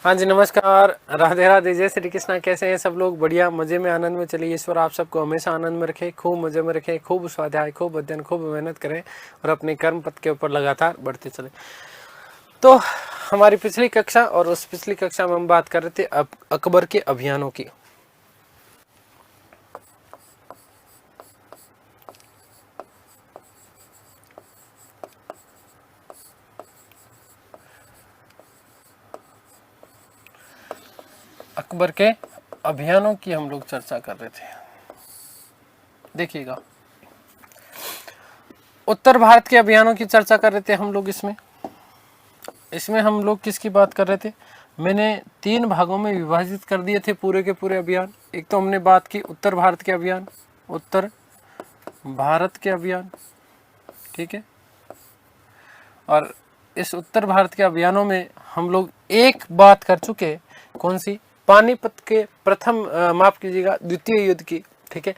हाँ जी, नमस्कार, राधे राधे, जय श्री कृष्णा। कैसे हैं सब लोग? बढ़िया, मजे में, आनंद में। चलिए, ईश्वर आप सबको हमेशा आनंद में रखे, खूब मजे में रखे, खूब स्वाध्याय, खूब अध्ययन, खूब मेहनत करें और अपने कर्म पथ के ऊपर लगातार बढ़ते चले। तो हमारी पिछली कक्षा और उस पिछली कक्षा में हम बात कर रहे थे अकबर के अभियानों की। अकबर के अभियानों की हम लोग चर्चा कर रहे थे। देखिएगा, उत्तर भारत के अभियानों की चर्चा कर रहे थे हम लोग। इसमें हम लोग किसकी बात कर रहे थे? मैंने 3 भागों में विभाजित कर दिए थे पूरे के पूरे अभियान। एक तो हमने बात की उत्तर भारत के अभियान, उत्तर भारत के अभियान, ठीक है। और इस उत्तर भारत के अभियानों में हम लोग एक बात कर चुके, कौन सी? पानीपत के प्रथम, माफ कीजिएगा, द्वितीय युद्ध की, ठीक है,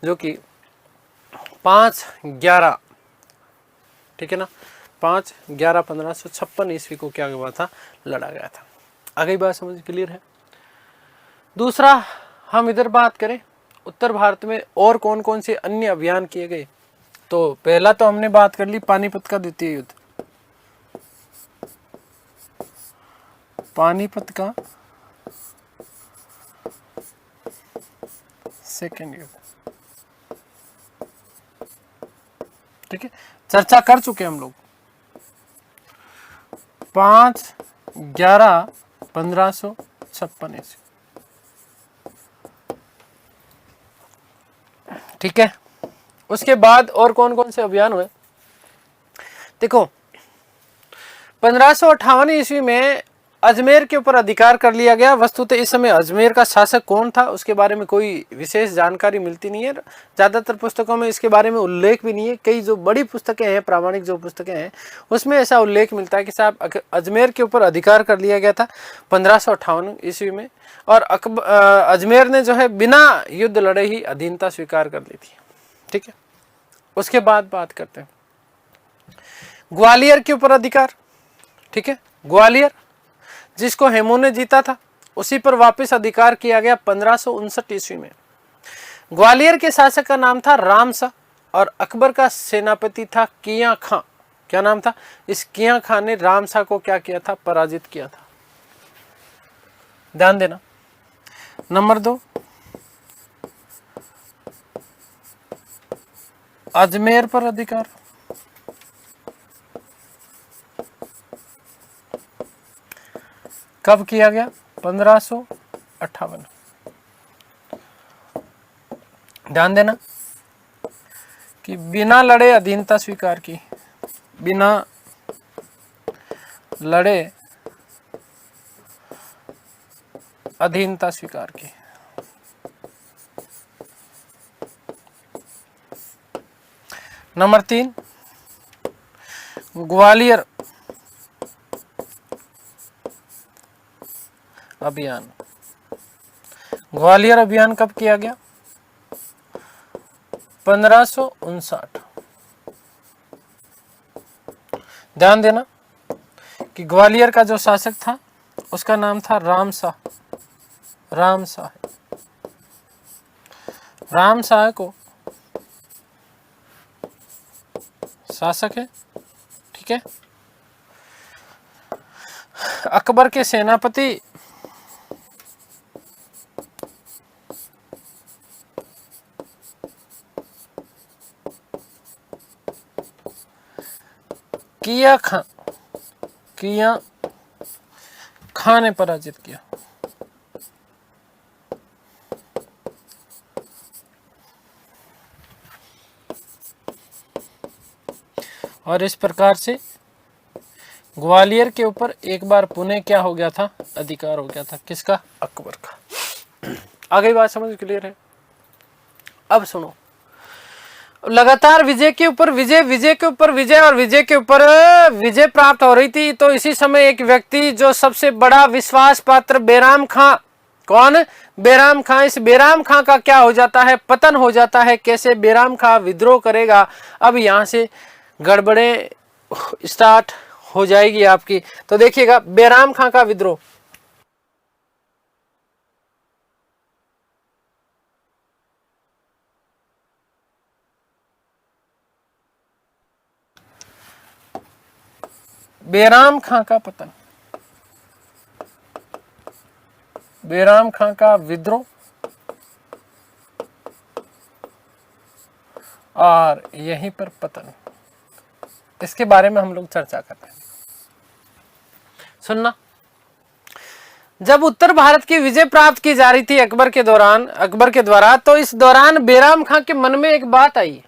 जो कि 5/11, ठीक है ना, 5/11/1556 ईस्वी को क्या हुआ था? लड़ा गया था। आ गई बात समझ? क्लियर है? दूसरा, हम इधर बात करें उत्तर भारत में और कौन कौन से अन्य अभियान किए गए। तो पहला तो हमने बात कर ली पानीपत का द्वितीय युद्ध, पानीपत का सेकेंड युद्ध, ठीक है, चर्चा कर चुके हम लोग। 5/11/1556 ईस्वी, ठीक है। उसके बाद और कौन कौन से अभियान हुए? देखो, 1558 ईस्वी में अजमेर के ऊपर अधिकार कर लिया गया। वस्तुतः इस समय अजमेर का शासक कौन था उसके बारे में कोई विशेष जानकारी मिलती नहीं है। ज़्यादातर पुस्तकों में इसके बारे में उल्लेख भी नहीं है। कई जो बड़ी पुस्तकें हैं, प्रामाणिक जो पुस्तकें हैं, उसमें ऐसा उल्लेख मिलता है कि साहब अजमेर के ऊपर अधिकार कर लिया गया था 1558 ईस्वी में, और अजमेर ने जो है बिना युद्ध लड़े ही अधीनता स्वीकार कर ली थी, ठीक है। उसके बाद बात करते हैं ग्वालियर के ऊपर अधिकार, ठीक है। ग्वालियर जिसको हेमू ने जीता था, उसी पर वापस अधिकार किया गया 1559 ईस्वी में। ग्वालियर के शासक का नाम था रामशाह और अकबर का सेनापति था कियां खां। क्या नाम था? इस कियां खां ने रामशाह को क्या किया था? पराजित किया था। ध्यान देना। नंबर 2, अजमेर पर अधिकार, कब किया गया? 1558। ध्यान देना कि बिना लड़े अधीनता स्वीकार की, बिना लड़े अधीनता स्वीकार की। नंबर 3, ग्वालियर अभियान। ग्वालियर अभियान कब किया गया? 1559। ध्यान देना कि ग्वालियर का जो शासक था उसका नाम था रामशाह। रामशाह को शासक है, ठीक है। अकबर के सेनापति कियां खां ने पराजित किया। और इस प्रकार से ग्वालियर के ऊपर एक बार पुनः क्या हो गया था? अधिकार हो गया था। किसका? अकबर का। आ गई बात समझ? क्लियर है? अब सुनो, लगातार विजय के ऊपर विजय, विजय के ऊपर विजय और विजय के ऊपर विजय प्राप्त हो रही थी। तो इसी समय एक व्यक्ति जो सबसे बड़ा विश्वास पात्र बैराम खां, कौन? बैराम खां। इस बैराम खां का क्या हो जाता है? पतन हो जाता है। कैसे? बैराम खां विद्रोह करेगा। अब यहां से गड़बड़े स्टार्ट हो जाएगी आपकी। तो देखिएगा, बैराम खां का विद्रोह, बैराम खां का पतन, बैराम खां का विद्रोह और यहीं पर पतन, इसके बारे में हम लोग चर्चा कर रहे हैं। सुनना, जब उत्तर भारत की विजय प्राप्त की जा रही थी अकबर के द्वारा, तो इस दौरान बैराम खां के मन में एक बात आई।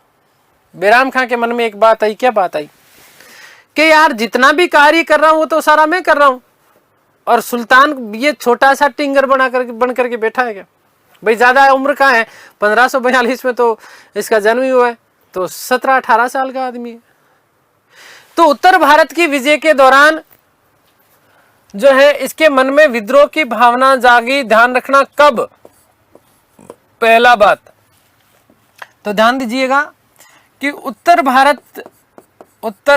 बैराम खां के मन में एक बात आई। क्या बात आई? कि यार जितना भी कार्य कर रहा हूं वो तो सारा मैं कर रहा हूं, और सुल्तान ये छोटा सा टिंगर बन करके बैठा है क्या? भाई ज्यादा उम्र का है, 1542 में तो इसका जन्म ही हुआ है, तो 17-18 साल का आदमी है। तो उत्तर भारत की विजय के दौरान जो है इसके मन में विद्रोह की भावना जागी। ध्यान रखना कब? पहला बात तो ध्यान दीजिएगा कि उत्तर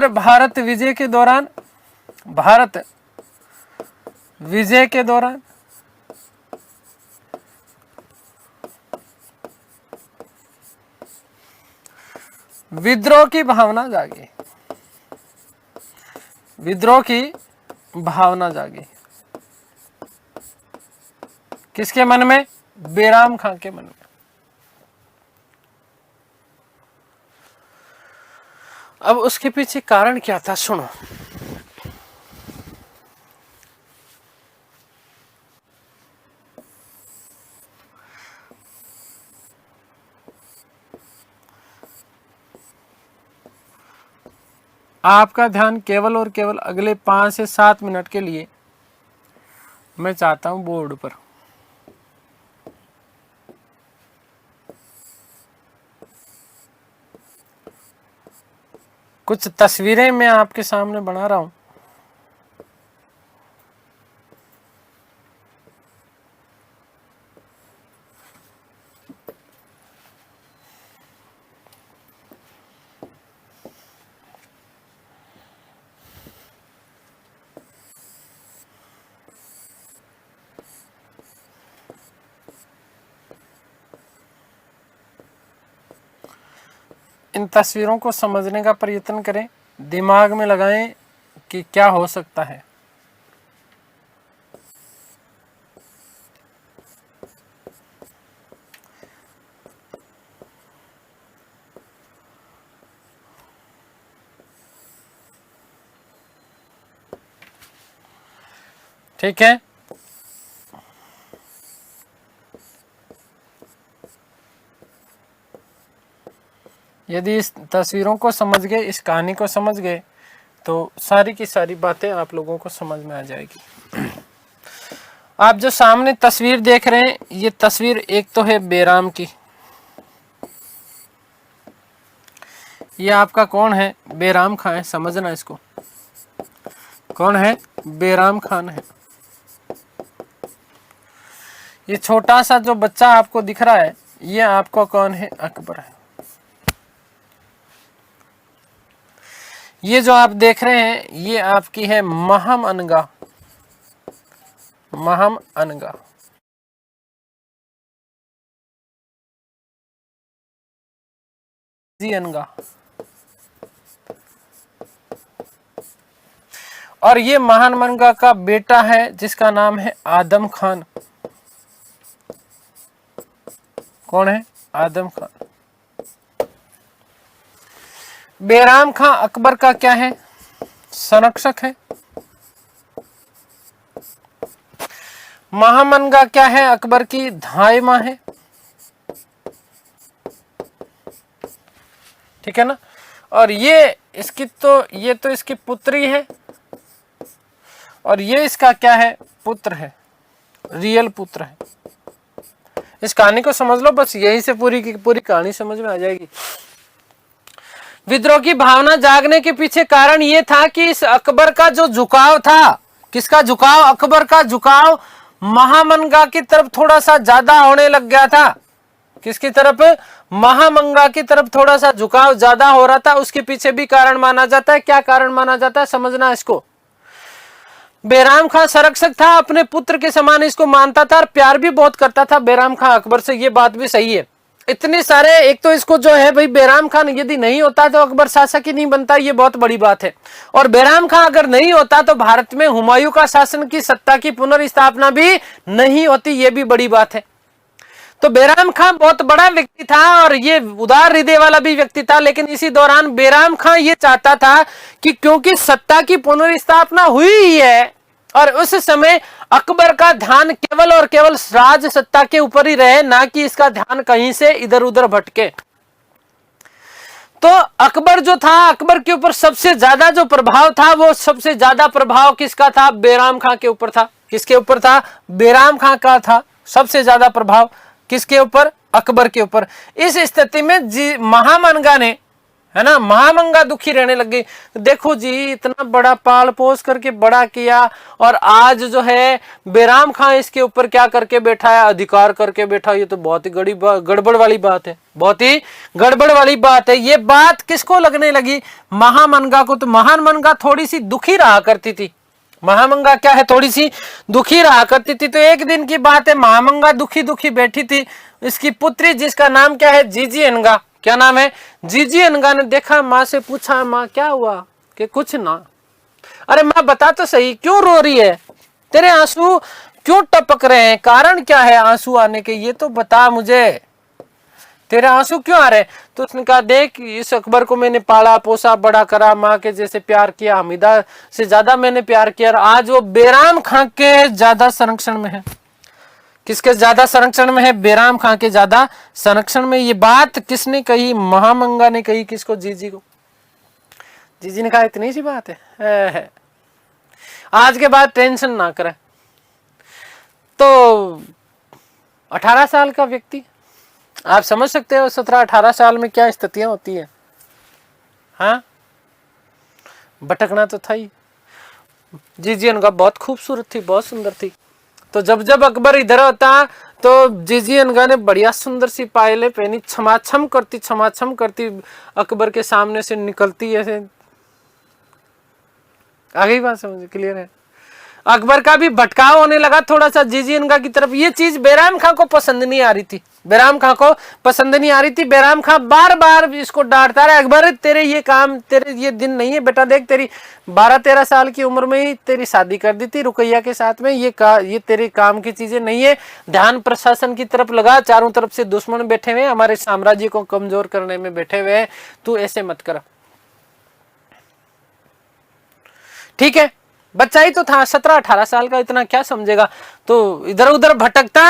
भारत विजय के दौरान, भारत विजय के दौरान विद्रोह की भावना जागी, विद्रोह की भावना जागी। किसके मन में? बैराम खां के मन में। अब उसके पीछे कारण क्या था, सुनो। आपका ध्यान केवल और केवल अगले 5 से 7 मिनट के लिए मैं चाहता हूं बोर्ड पर। कुछ तस्वीरें मैं आपके सामने बना रहा हूं। इन तस्वीरों को समझने का प्रयत्न करें, दिमाग में लगाएं कि क्या हो सकता है। ठीक है, यदि इस तस्वीरों को समझ गए, इस कहानी को समझ गए, तो सारी की सारी बातें आप लोगों को समझ में आ जाएगी। आप जो सामने तस्वीर देख रहे हैं, ये तस्वीर एक तो है बैराम की। ये आपका कौन है? बैराम खां है। समझना इसको, कौन है? बैराम खान है। ये छोटा सा जो बच्चा आपको दिख रहा है, ये आपको कौन है? अकबर है। ये जो आप देख रहे हैं, ये आपकी है महम अनगा, महम अनगा। जी अनगा। और ये महान अनगा का बेटा है जिसका नाम है आदम खान। कौन है? आदम खान। बैराम खां अकबर का क्या है? संरक्षक है। महामनगा क्या है? अकबर की धाइमा है। ठीक है ना? और ये तो इसकी पुत्री है, और ये इसका क्या है? पुत्र है, रियल पुत्र है। इस कहानी को समझ लो, बस यही से पूरी की पूरी कहानी समझ में आ जाएगी। विद्रोह की भावना जागने के पीछे कारण यह था कि इस अकबर का जो झुकाव था, किसका झुकाव? अकबर का झुकाव महामनगा की तरफ थोड़ा सा ज्यादा होने लग गया था। किसकी तरफ? महामंगा की तरफ थोड़ा सा झुकाव ज्यादा हो रहा था। उसके पीछे भी कारण माना जाता है। क्या कारण माना जाता है? समझना इसको। बैराम खां संरक्षक था, अपने पुत्र के समान इसको मानता था और प्यार भी बहुत करता था बैराम खां अकबर से। ये बात भी सही है। इतने सारे, एक तो इसको जो है भाई, बैराम खान यदि नहीं होता तो अकबर शासक ही नहीं बनता, ये बहुत बड़ी बात है। और बैराम खान अगर नहीं होता तो भारत में हुमायूं का शासन की सत्ता की पुनर्स्थापना भी नहीं होती, ये भी बड़ी बात है। तो बैराम खान बहुत बड़ा व्यक्ति था और ये उदार हृदय वाला भी व्यक्ति था, लेकिन इसी दौरान बैराम खान ये चाहता था कि क्योंकि सत्ता की पुनर्स्थापना हुई ही है और उस समय अकबर का ध्यान केवल और केवल राज सत्ता के ऊपर ही रहे, ना कि इसका ध्यान कहीं से इधर उधर भटके। तो अकबर जो था, अकबर के ऊपर सबसे ज्यादा जो प्रभाव था, वो सबसे ज्यादा प्रभाव किसका था? बैराम खान के ऊपर था। किसके ऊपर था? बैराम खान का था सबसे ज्यादा प्रभाव। किसके ऊपर? अकबर के ऊपर। इस स्थिति में जी महामंगा ने, है ना, महामंगा दुखी रहने लग गई। देखो जी, इतना बड़ा पाल पोस करके बड़ा किया और आज जो है बैराम खान इसके ऊपर क्या करके बैठा है? अधिकार करके बैठा। ये तो बहुत ही गड़बड़ वाली बात है, बहुत ही गड़बड़ वाली बात है। ये बात किसको लगने लगी? महामंगा को। तो महामंगा थोड़ी सी दुखी रहा करती थी। महामंगा क्या है? थोड़ी सी दुखी रहा करती थी। तो एक दिन की बात है, महामंगा दुखी दुखी बैठी थी। इसकी पुत्री जिसका नाम क्या है? जीजी अनगा। क्या नाम है? जीजी अनगा ने देखा, माँ से पूछा, माँ क्या हुआ? कि कुछ ना। अरे माँ बता तो सही, क्यों रो रही है? तेरे आंसू क्यों टपक रहे हैं? कारण क्या है आंसू आने के? ये तो बता मुझे, तेरे आंसू क्यों आ रहे? तो उसने कहा, देख, इस अकबर को मैंने पाला पोसा बड़ा करा, माँ के जैसे प्यार किया, हमीदा से ज्यादा मैंने प्यार किया, आज वो बैराम खान के ज्यादा संरक्षण में है। किसके ज्यादा संरक्षण में है? बैराम खान के ज्यादा संरक्षण में। ये बात किसने कही? महामंगा ने कही। किसको? जीजी को। जीजी ने कहा, इतनी सी बात है, आज के बाद टेंशन ना करे। तो 18 साल का व्यक्ति, आप समझ सकते हो 17-18 साल में क्या स्थितियां होती है। हाँ, भटकना तो था ही। जीजी उनका बहुत खूबसूरत थी, बहुत सुंदर थी। तो जब जब अकबर इधर होता तो जीजी अनगा ने बढ़िया सुंदर सी पायलें पहनी, छमाछम करती अकबर के सामने से निकलती ऐसे। आगे ही बात समझ क्लियर है? अकबर का भी भटकाव होने लगा थोड़ा सा जीजी अनगा की तरफ। ये चीज बैराम खान को पसंद नहीं आ रही थी। बैराम खान को पसंद नहीं आ रही थी। बैराम खान बार बार इसको डांटता रहा, अकबर तेरे ये काम, तेरे ये दिन नहीं है बेटा। देख, तेरी 12-13 साल की उम्र में ही तेरी शादी कर दी थी रुकैया के साथ में। ये तेरे काम की चीजें नहीं है। ध्यान प्रशासन की तरफ लगा, चारों तरफ से दुश्मन बैठे हुए, हमारे साम्राज्य को कमजोर करने में बैठे हुए हैं, तू ऐसे मत कर। ठीक है, बच्चा ही तो था 17-18 साल का, इतना क्या समझेगा। तो इधर उधर भटकता,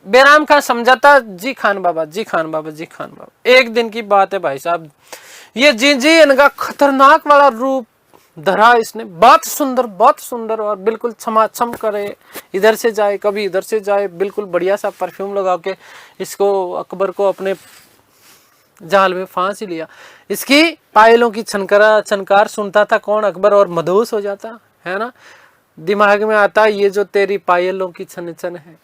बैराम खान समझाता, जी खान बाबा, जी खान बाबा, जी खान बाबा। एक दिन की बात है भाई साहब, ये जीजी इनका खतरनाक वाला रूप धरा इसने। बहुत सुंदर और बिल्कुल छमाछम करे, इधर से जाए कभी इधर से जाए, बिल्कुल बढ़िया सा परफ्यूम लगा के इसको, अकबर को अपने जाल में फांस ही लिया। इसकी पायलों की छनकार सुनता था कौन? अकबर, और मदहोश हो जाता है ना। दिमाग में आता, ये जो तेरी पायलों की छन छन है।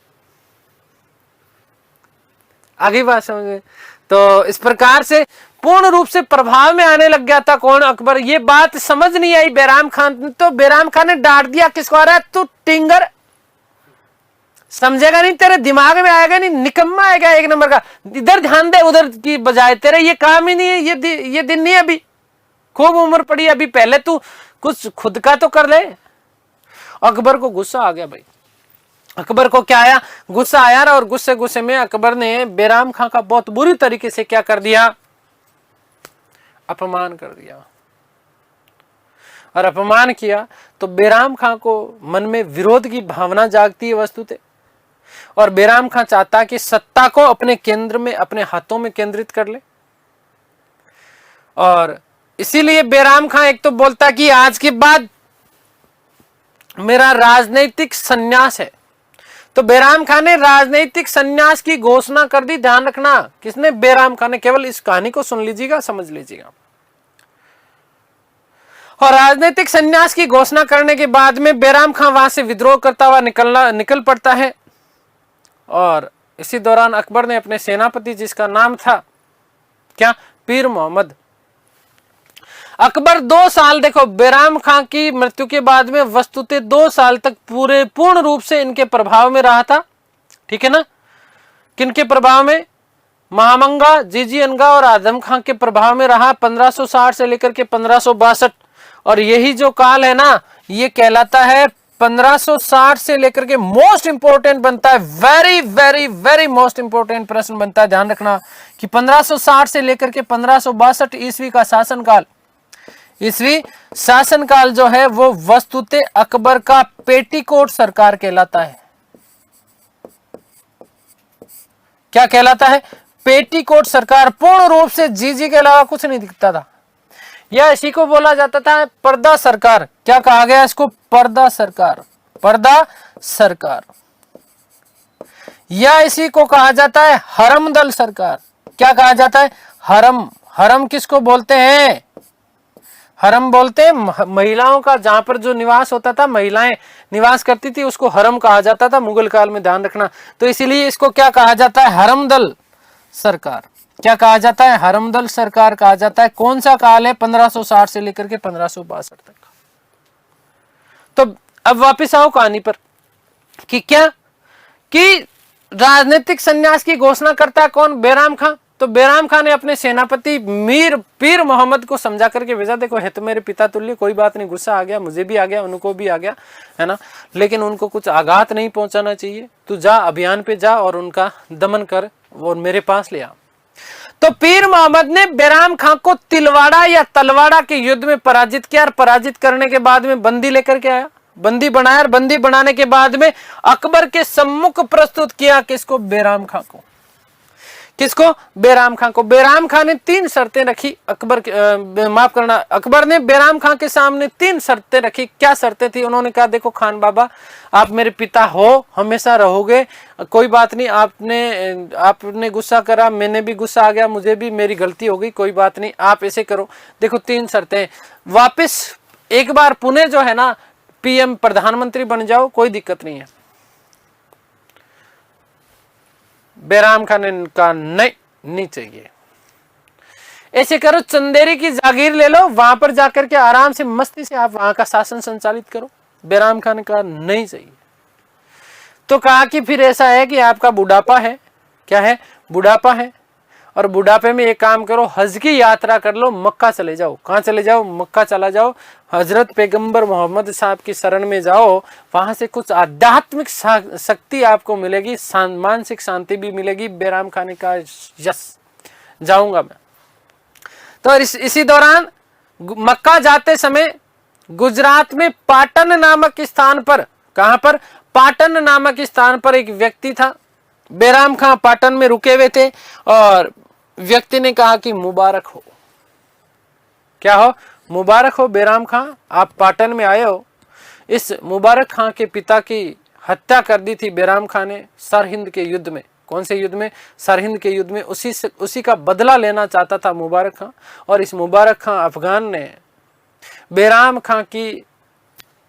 आगे बात समझे? तो इस प्रकार से पूर्ण रूप से प्रभाव में आने लग गया था कौन? अकबर। ये बात समझ नहीं आई बैराम खान। तो बैराम खान ने डांट दिया, किसको? आ रहा है तू टिंगर, समझेगा नहीं, तेरे दिमाग में आएगा नहीं, निकम्मा आएगा एक नंबर का। इधर ध्यान दे उधर की बजाय, तेरे ये काम ही नहीं है, ये दिन नहीं है। अभी खूब उम्र पड़ी, अभी पहले तू कुछ खुद का तो कर ले। अकबर को गुस्सा आ गया भाई। अकबर को क्या आया? गुस्सा आया। और गुस्से में अकबर ने बैराम खान का बहुत बुरी तरीके से क्या कर दिया? अपमान कर दिया। और अपमान किया तो बैराम खान को मन में विरोध की भावना जागती है वस्तुतः। और बैराम खान चाहता कि सत्ता को अपने केंद्र में, अपने हाथों में केंद्रित कर ले। और इसीलिए बैराम खान एक तो बोलता कि आज के बाद मेरा राजनीतिक संन्यास है। तो बैराम खान ने राजनीतिक संन्यास की घोषणा कर दी। ध्यान रखना, किसने? बैराम खान ने। केवल इस कहानी को सुन लीजिएगा, समझ लीजिएगा। और राजनीतिक संन्यास की घोषणा करने के बाद में बैराम खान वहां से विद्रोह करता हुआ निकल पड़ता है। और इसी दौरान अकबर ने अपने सेनापति, जिसका नाम था क्या? पीर मोहम्मद। अकबर 2 साल, देखो बैराम खान की मृत्यु के बाद में वस्तुतः 2 साल तक पूर्ण रूप से इनके प्रभाव में रहा था। ठीक है ना? किनके प्रभाव में? महामंगा, जीजीअनगा और आजम खां के प्रभाव में रहा 1560 से लेकर के 1562। और यही जो काल है ना, ये कहलाता है 1560 से लेकर के मोस्ट इंपोर्टेंट बनता है, very very very most important प्रश्न बनता है। ध्यान रखना कि 1560 से लेकर के 1562 ईस्वी का शासनकाल, ईस्वी शासनकाल जो है वो वस्तुतः अकबर का पेटीकोट सरकार कहलाता है। क्या कहलाता है? पेटीकोट सरकार। पूर्ण रूप से जीजी के अलावा कुछ नहीं दिखता था। या इसी को बोला जाता था पर्दा सरकार। क्या कहा गया इसको? पर्दा सरकार, पर्दा सरकार। या इसी को कहा जाता है हरम दल सरकार। क्या कहा जाता है? हरम। हरम किसको बोलते हैं? हरम बोलते हैं महिलाओं का, जहां पर जो निवास होता था, महिलाएं निवास करती थी, उसको हरम कहा जाता था मुगल काल में। ध्यान रखना। तो इसीलिए इसको क्या कहा जाता है? हरम दल सरकार। क्या कहा जाता है? हरम दल सरकार कहा जाता है। कौन सा काल है? 1560 से लेकर के 1562 तक। तो अब वापिस आओ कहानी पर कि क्या कि राजनीतिक संन्यास की घोषणा करता है कौन? बैराम खां। तो बैराम खां ने अपने सेनापति मीर पीर मोहम्मद को समझा करके भेजा, देखो है तो मेरे पिता तुल्य, कोई बात नहीं, गुस्सा आ गया, मुझे भी आ गया, उनको भी आ गया, है ना, लेकिन उनको कुछ आघात नहीं पहुंचाना चाहिए। तू जा, अभियान पे जा और उनका दमन कर और मेरे पास ले आ। तो पीर मोहम्मद ने बैराम खां को तिलवाड़ा या तलवाड़ा के युद्ध में पराजित किया और पराजित करने के बाद में बंदी लेकर के आया, बंदी बनाया और बंदी बनाने के बाद में अकबर के सम्मुख प्रस्तुत किया। किसको? बैराम खां को। किसको? बैराम खां को। बैराम खां ने 3 शर्तें रखी अकबर माफ करना, अकबर ने बैराम खां के सामने 3 शर्तें रखी। क्या शर्तें थी? उन्होंने कहा देखो खान बाबा, आप मेरे पिता हो, हमेशा रहोगे, कोई बात नहीं, आपने गुस्सा करा, मैंने भी गुस्सा आ गया, मुझे भी, मेरी गलती हो गई, कोई बात नहीं, आप ऐसे करो। देखो 3 शर्तें, वापिस एक बार पुणे जो है ना पीएम प्रधानमंत्री बन जाओ, कोई दिक्कत नहीं है। बैराम खान ने कहा नहीं चाहिए, ऐसे करो चंदेरी की जागीर ले लो, वहां पर जाकर के आराम से मस्ती से आप वहां का शासन संचालित करो। बैराम खान ने कहा नहीं चाहिए। तो कहा कि फिर ऐसा है कि आपका बुढ़ापा है। क्या है? बुढ़ापा है, और बुढ़ापे में एक काम करो, हज की यात्रा कर लो, मक्का चले जाओ। कहाँ चले जाओ? मक्का चला जाओ, हजरत पैगंबर मोहम्मद साहब की शरण में जाओ, वहां से कुछ आध्यात्मिक शक्ति आपको मिलेगी, मानसिक शांति भी मिलेगी। बैराम खान ने कहा यस, जाऊंगा मैं। तो इसी दौरान मक्का जाते समय गुजरात में पाटन नामक स्थान पर, कहां पर? पाटन नामक स्थान पर एक व्यक्ति था। बैराम खां पाटन में रुके हुए थे और व्यक्ति ने कहा कि मुबारक हो। क्या हो? मुबारक हो बैराम खां, आप पाटन में आए हो। इस मुबारक खां के पिता की हत्या कर दी थी बैराम खां ने सरहिंद के युद्ध में। कौन से युद्ध में? सरहिंद के युद्ध में। उसी का बदला लेना चाहता था मुबारक खां, और इस मुबारक खां अफगान ने बैराम खां की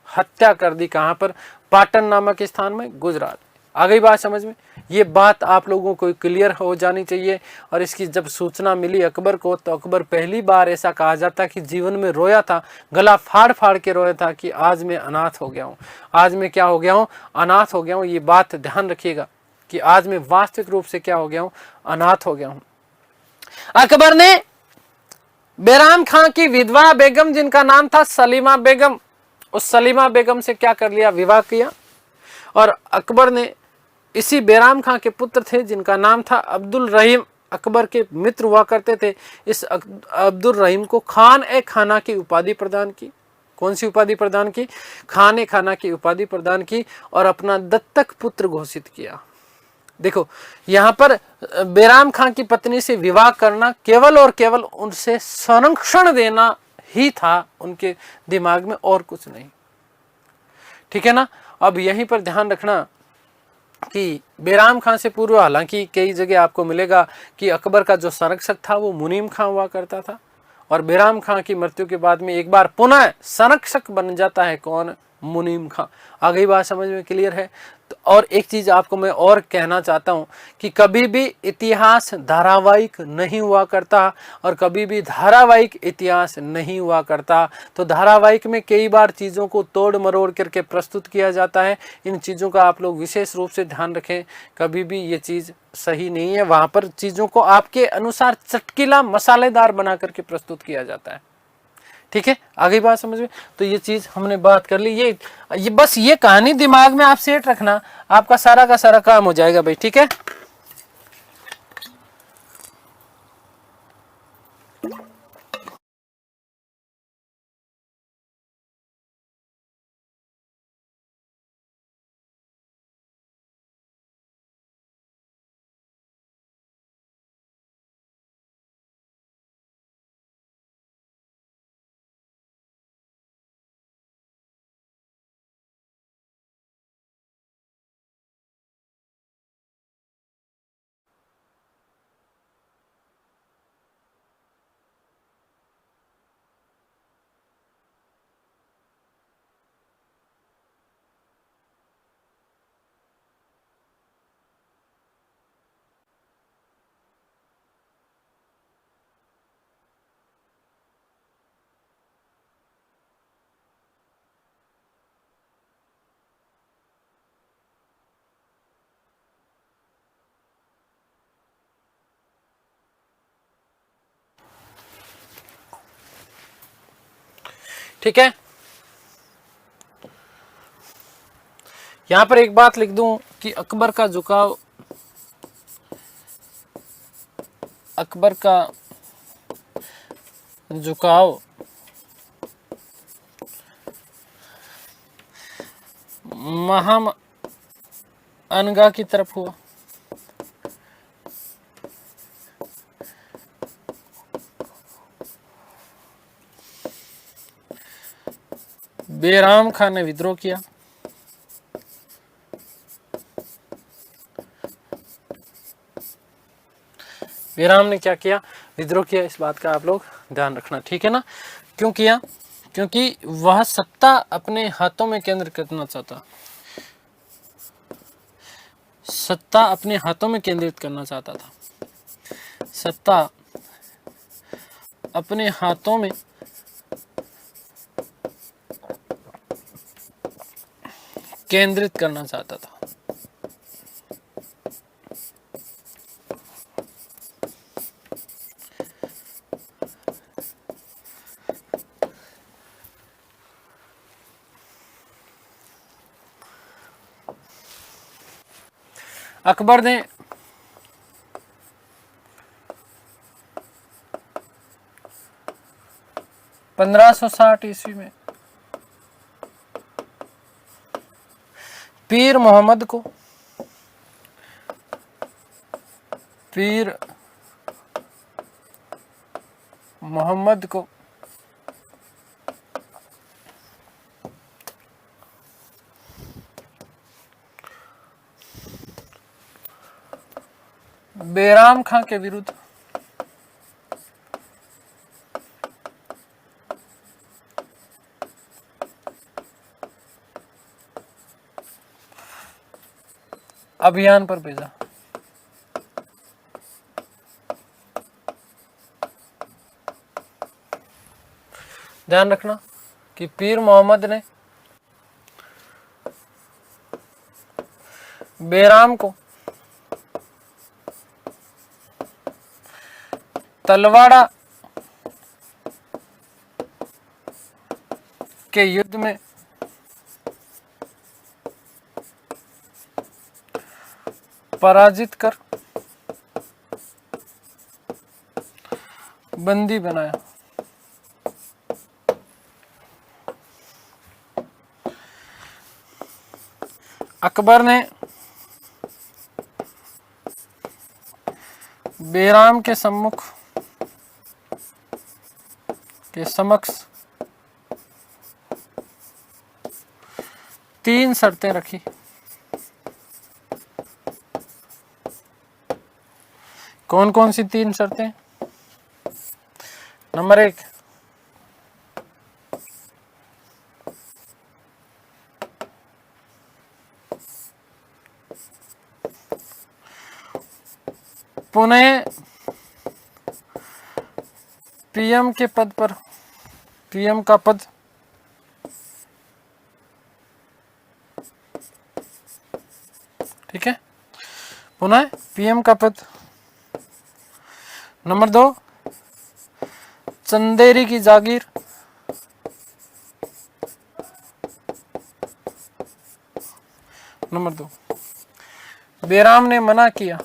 हत्या कर दी। कहां पर? पाटन नामक स्थान में, गुजरात। आ गई बात समझ में? ये बात आप लोगों को क्लियर हो जानी चाहिए। और इसकी जब सूचना मिली अकबर को, तो अकबर पहली बार ऐसा कहा जाता कि जीवन में रोया था, गला फाड़ फाड़ के रोया था कि आज मैं अनाथ हो गया हूँ, आज मैं क्या हो गया हूँ? अनाथ हो गया हूँ। ये बात ध्यान रखिएगा कि आज मैं वास्तविक रूप से क्या हो गया हूँ? अनाथ हो गया हूँ। अकबर ने बैराम खां की विधवा बेगम, जिनका नाम था सलीमा बेगम, उस सलीमा बेगम से क्या कर लिया? विवाह किया। और अकबर ने इसी बैराम खां के पुत्र थे जिनका नाम था अब्दुल रहीम, अकबर के मित्र हुआ करते थे। इस अब्दुल रहीम को खान ए खाना की उपाधि प्रदान की। कौन सी उपाधि प्रदान की? खान ए खाना की उपाधि प्रदान की और अपना दत्तक पुत्र घोषित किया। देखो यहाँ पर बैराम खां की पत्नी से विवाह करना केवल और केवल उनसे संरक्षण देना ही था उनके दिमाग में, और कुछ नहीं। ठीक है ना? अब यहीं पर ध्यान रखना कि बैराम खां से पूर्व, हालांकि कई जगह आपको मिलेगा कि अकबर का जो संरक्षक था वो मुनीम खां हुआ करता था, और बैराम खां की मृत्यु के बाद में एक बार पुनः संरक्षक बन जाता है कौन? मुनीम खां। आ गई बात समझ में, क्लियर है? तो और एक चीज आपको मैं और कहना चाहता हूं कि कभी भी इतिहास धारावाहिक नहीं हुआ करता और कभी भी धारावाहिक इतिहास नहीं हुआ करता। तो धारावाहिक में कई बार चीज़ों को तोड़ मरोड़ करके प्रस्तुत किया जाता है। इन चीज़ों का आप लोग विशेष रूप से ध्यान रखें, कभी भी ये चीज़ सही नहीं है। वहाँ पर चीज़ों को आपके अनुसार चटकीला मसालेदार बना करके प्रस्तुत किया जाता है। ठीक है, आगे बात समझ में? तो ये चीज हमने बात कर ली। ये बस ये कहानी दिमाग में आप सेट रखना, आपका सारा का सारा काम हो जाएगा भाई। ठीक है, ठीक है। यहां पर एक बात लिख दूं कि अकबर का झुकाव, अकबर का झुकाव महम अनगा की तरफ हुआ। बेराम खान ने विद्रोह किया। बेराम ने क्या किया? विद्रोह किया। इस बात का आप लोग ध्यान रखना, ठीक है ना? क्यों किया? क्योंकि वह सत्ता अपने हाथों में केंद्र करना चाहता, सत्ता अपने हाथों में केंद्रित करना चाहता था, सत्ता अपने हाथों में केंद्रित करना चाहता था। अकबर ने 1560 ईस्वी में पीर मोहम्मद को, पीर मोहम्मद को बेराम खां के विरुद्ध अभियान पर भेजा। ध्यान रखना कि पीर मोहम्मद ने बेराम को तलवाड़ा के युद्ध में पराजित कर बंदी बनाया। अकबर ने बेराम के समक्ष 3 शर्तें रखी। कौन कौन सी 3 शर्तें? नंबर 1, पुनः पीएम के पद पर, पीएम का पद ठीक है, पुनः पीएम का पद। नंबर 2, चंदेरी की जागीर, नंबर 2, बेराम ने मना किया,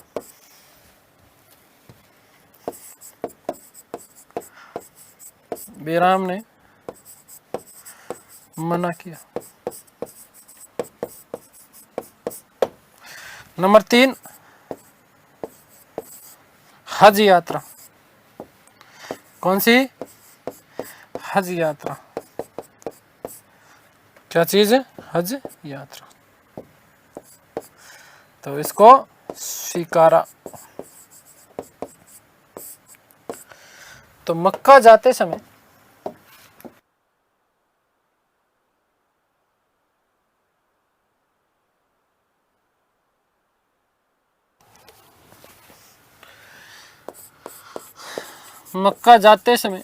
बेराम ने मना किया। नंबर 3, हज यात्रा, कौन सी? हज यात्रा। क्या चीज है? हज यात्रा। तो इसको स्वीकारा। तो मक्का जाते समय मक्का जाते समय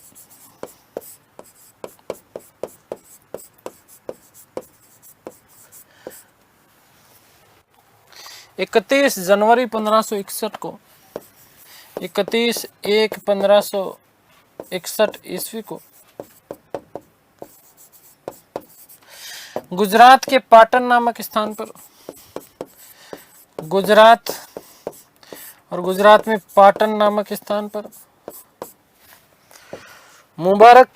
इकतीस जनवरी 1561 को, 31/1/1561 ईस्वी को गुजरात के पाटन नामक स्थान पर, गुजरात और गुजरात में पाटन नामक स्थान पर मुबारक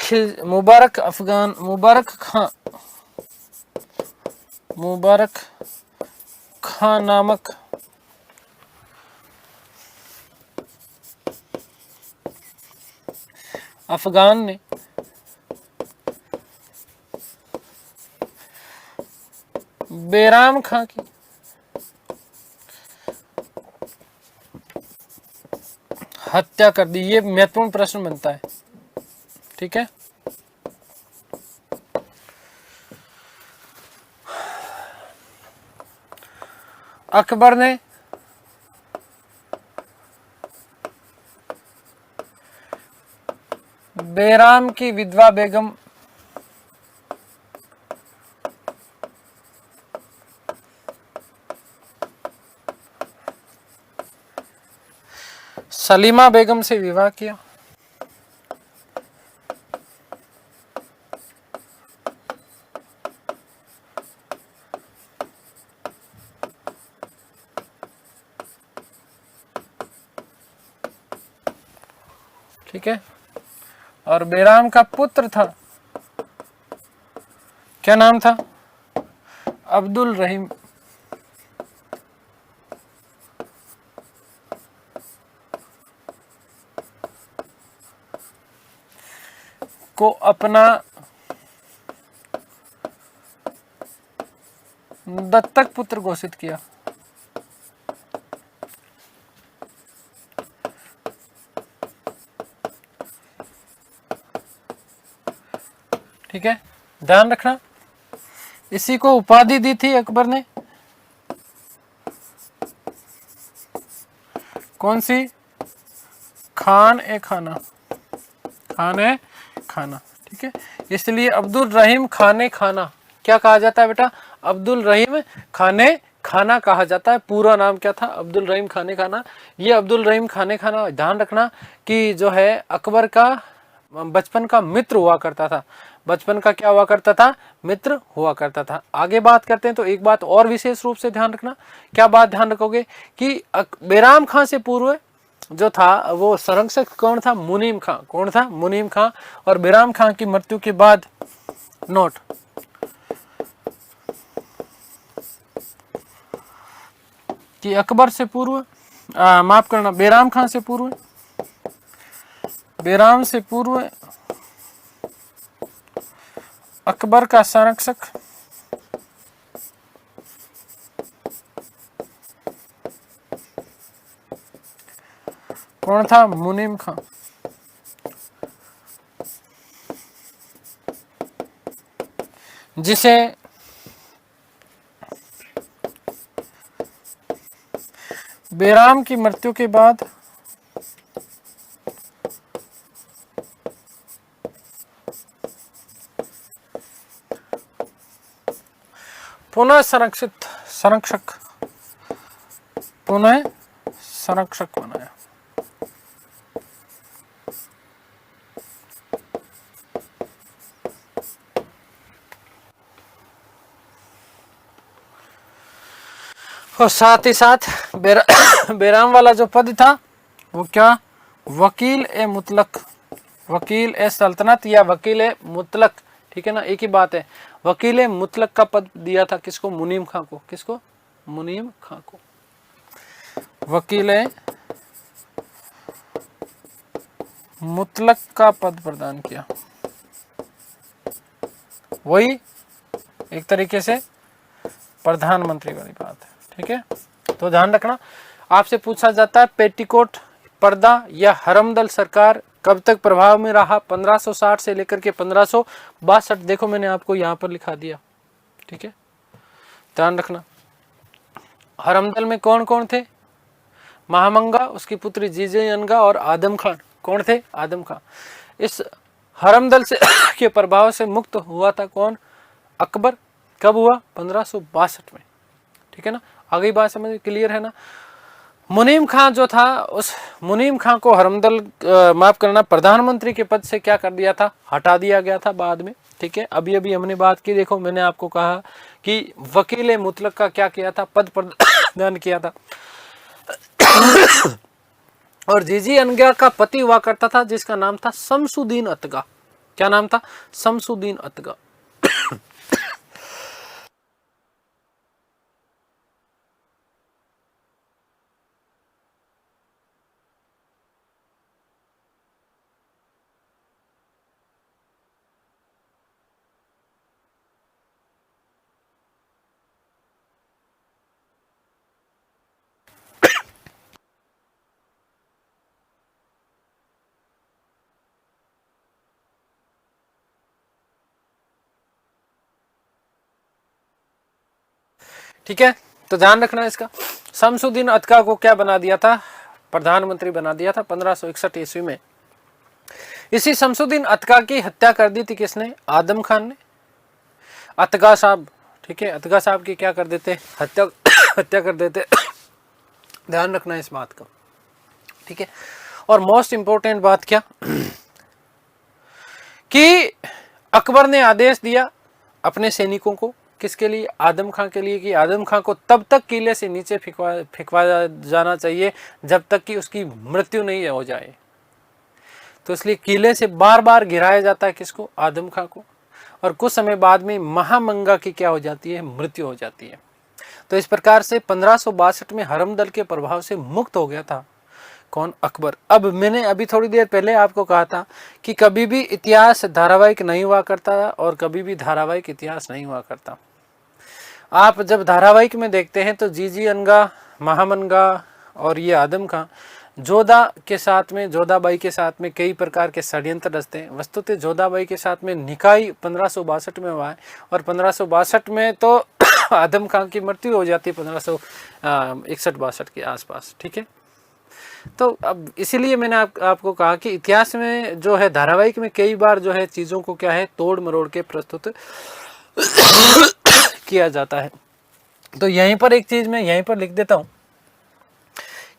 खां नामक अफगान ने बेराम खां की हत्या कर दी। ये महत्वपूर्ण प्रश्न बनता है, ठीक है। अकबर ने बेराम की विधवा बेगम सलीमा बेगम से विवाह किया। ठीक है। और बेराम का पुत्र था, क्या नाम था? अब्दुल रहीम। को अपना दत्तक पुत्र घोषित किया। ठीक है, ध्यान रखना। इसी को उपाधि दी थी अकबर ने, कौन सी? खान ए खाना, खान ए खाना। ठीक है, इसलिए अब्दुल रहीम खाने खाना क्या कहा जाता है बेटा? अब्दुल रहीम खाने खाना कहा जाता है। पूरा नाम क्या था? अब्दुल रहीम खाने खाना। ये अब्दुल रहीम खाने खाना, ध्यान रखना कि जो है अकबर का बचपन का मित्र हुआ करता था। बचपन का क्या हुआ करता था? मित्र हुआ करता था। आगे बात करते हैं तो एक बात और विशेष रूप से ध्यान रखना। क्या बात ध्यान रखोगे कि बेराम खां से पूर्व जो था वो संरक्षक कौन था? मुनीम खां। कौन था? मुनीम खां। और बेराम खां की मृत्यु के बाद, नोट, कि अकबर से पूर्व, माफ करना, बेराम खां से पूर्व, बेराम से पूर्व अकबर का संरक्षक कौन था? मुनीम खां। जिसे बेराम की मृत्यु के बाद पुनः संरक्षक पुनः संरक्षक बनाया। और साथ ही साथ बेराम वाला जो पद था वो क्या, वकील ए मुतलक, वकील ए सल्तनत या वकील ए मुतलक, ठीक है ना, एक ही बात है। वकील ए मुतलक का पद दिया था किसको, मुनीम खां को। किसको, मुनीम खां को वकील ए मुतलक का पद प्रदान किया। वही एक तरीके से प्रधानमंत्री वाली बात है, ठीक है। तो ध्यान रखना, आपसे पूछा जाता है पेटीकोट पर्दा या हरमदल सरकार कब तक प्रभाव में रहा, 1560 से लेकर के 1562। देखो मैंने आपको यहां पर लिखा दिया, ठीक है, ध्यान रखना। हरमदल में कौन कौन थे, महामंगा, उसकी पुत्री जीजे अनगा और आदम खान। कौन थे, आदम खान। इस हरमदल से के प्रभाव से मुक्त हुआ था कौन, अकबर। कब हुआ, 1562 में, ठीक है ना। आगे बात समझ क्लियर है ना। मुनीम खां जो था, उस मुनीम खां को हरमदल माफ करना प्रधानमंत्री के पद से क्या कर दिया था, हटा दिया गया था बाद में, ठीक है। अभी अभी हमने बात की, देखो मैंने आपको कहा कि वकील मुतलक का क्या किया था, पद प्रदान किया था। और जीजी अनगा का पति हुआ करता था जिसका नाम था शमसुद्दीन अतगा। क्या नाम था, शमसुद्दीन अतगा। ठीक है, तो ध्यान रखना इसका। शमसुद्दीन अतका को क्या बना दिया था, प्रधानमंत्री बना दिया था 1561 ईस्वी में। इसी शमसुद्दीन अतका की हत्या कर दी थी किसने, आदम खान ने। अतगा साहब, ठीक है, अतगा साहब की क्या कर देते, हत्या कर देते। ध्यान रखना इस बात का, ठीक है। और मोस्ट इंपोर्टेंट बात क्या, कि अकबर ने आदेश दिया अपने सैनिकों को, किसके लिए, आदम खां के लिए, कि आदम खां को तब तक किले से नीचे फेंकवाया जाना चाहिए जब तक कि उसकी मृत्यु नहीं हो जाए। तो इसलिए किले से बार बार गिराया जाता है किसको, आदम खां को। और कुछ समय बाद में महामंगा की क्या हो जाती है, मृत्यु हो जाती है। तो इस प्रकार से 1562 में हरमदल के प्रभाव से मुक्त हो गया था कौन, अकबर। अब मैंने अभी थोड़ी देर पहले आपको कहा था कि कभी भी इतिहास धारावाहिक नहीं हुआ करता और कभी भी धारावाहिक इतिहास नहीं हुआ करता। आप जब धारावाहिक में देखते हैं तो जीजी अनगा, महामंगा और ये आदम खां जोधा के साथ में, जोधाबाई के साथ में कई प्रकार के षड्यंत्र रचते हैं। वस्तुतः जोधाबाई के साथ में निकाय 1562 में हुआ है और 1562 में तो आदम खां की मृत्यु हो जाती है 1561-62 के आसपास, ठीक है। तो अब इसीलिए मैंने आपको कहा कि इतिहास में जो है धारावाहिक में कई बार जो है चीज़ों को क्या है तोड़ मरोड़ के प्रस्तुत किया जाता है। तो यहीं पर एक चीज मैं यहीं पर लिख देता हूं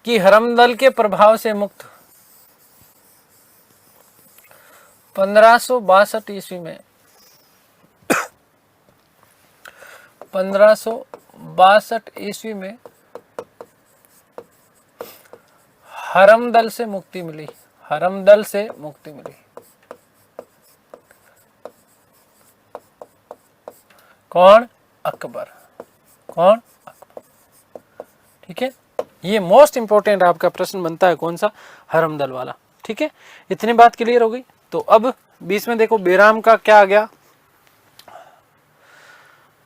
कि हरमदल के प्रभाव से मुक्त 1562 ईस्वी में 1562 ईस्वी में हरमदल से मुक्ति मिली, हरमदल से मुक्ति मिली। कौन, अकबर। कौन, अकबर, ठीक है। ये मोस्ट इंपोर्टेंट आपका प्रश्न बनता है कौन सा, हरमदल वाला, ठीक है। इतनी बात क्लियर हो गई। तो अब बीच में देखो बेराम का क्या आ गया,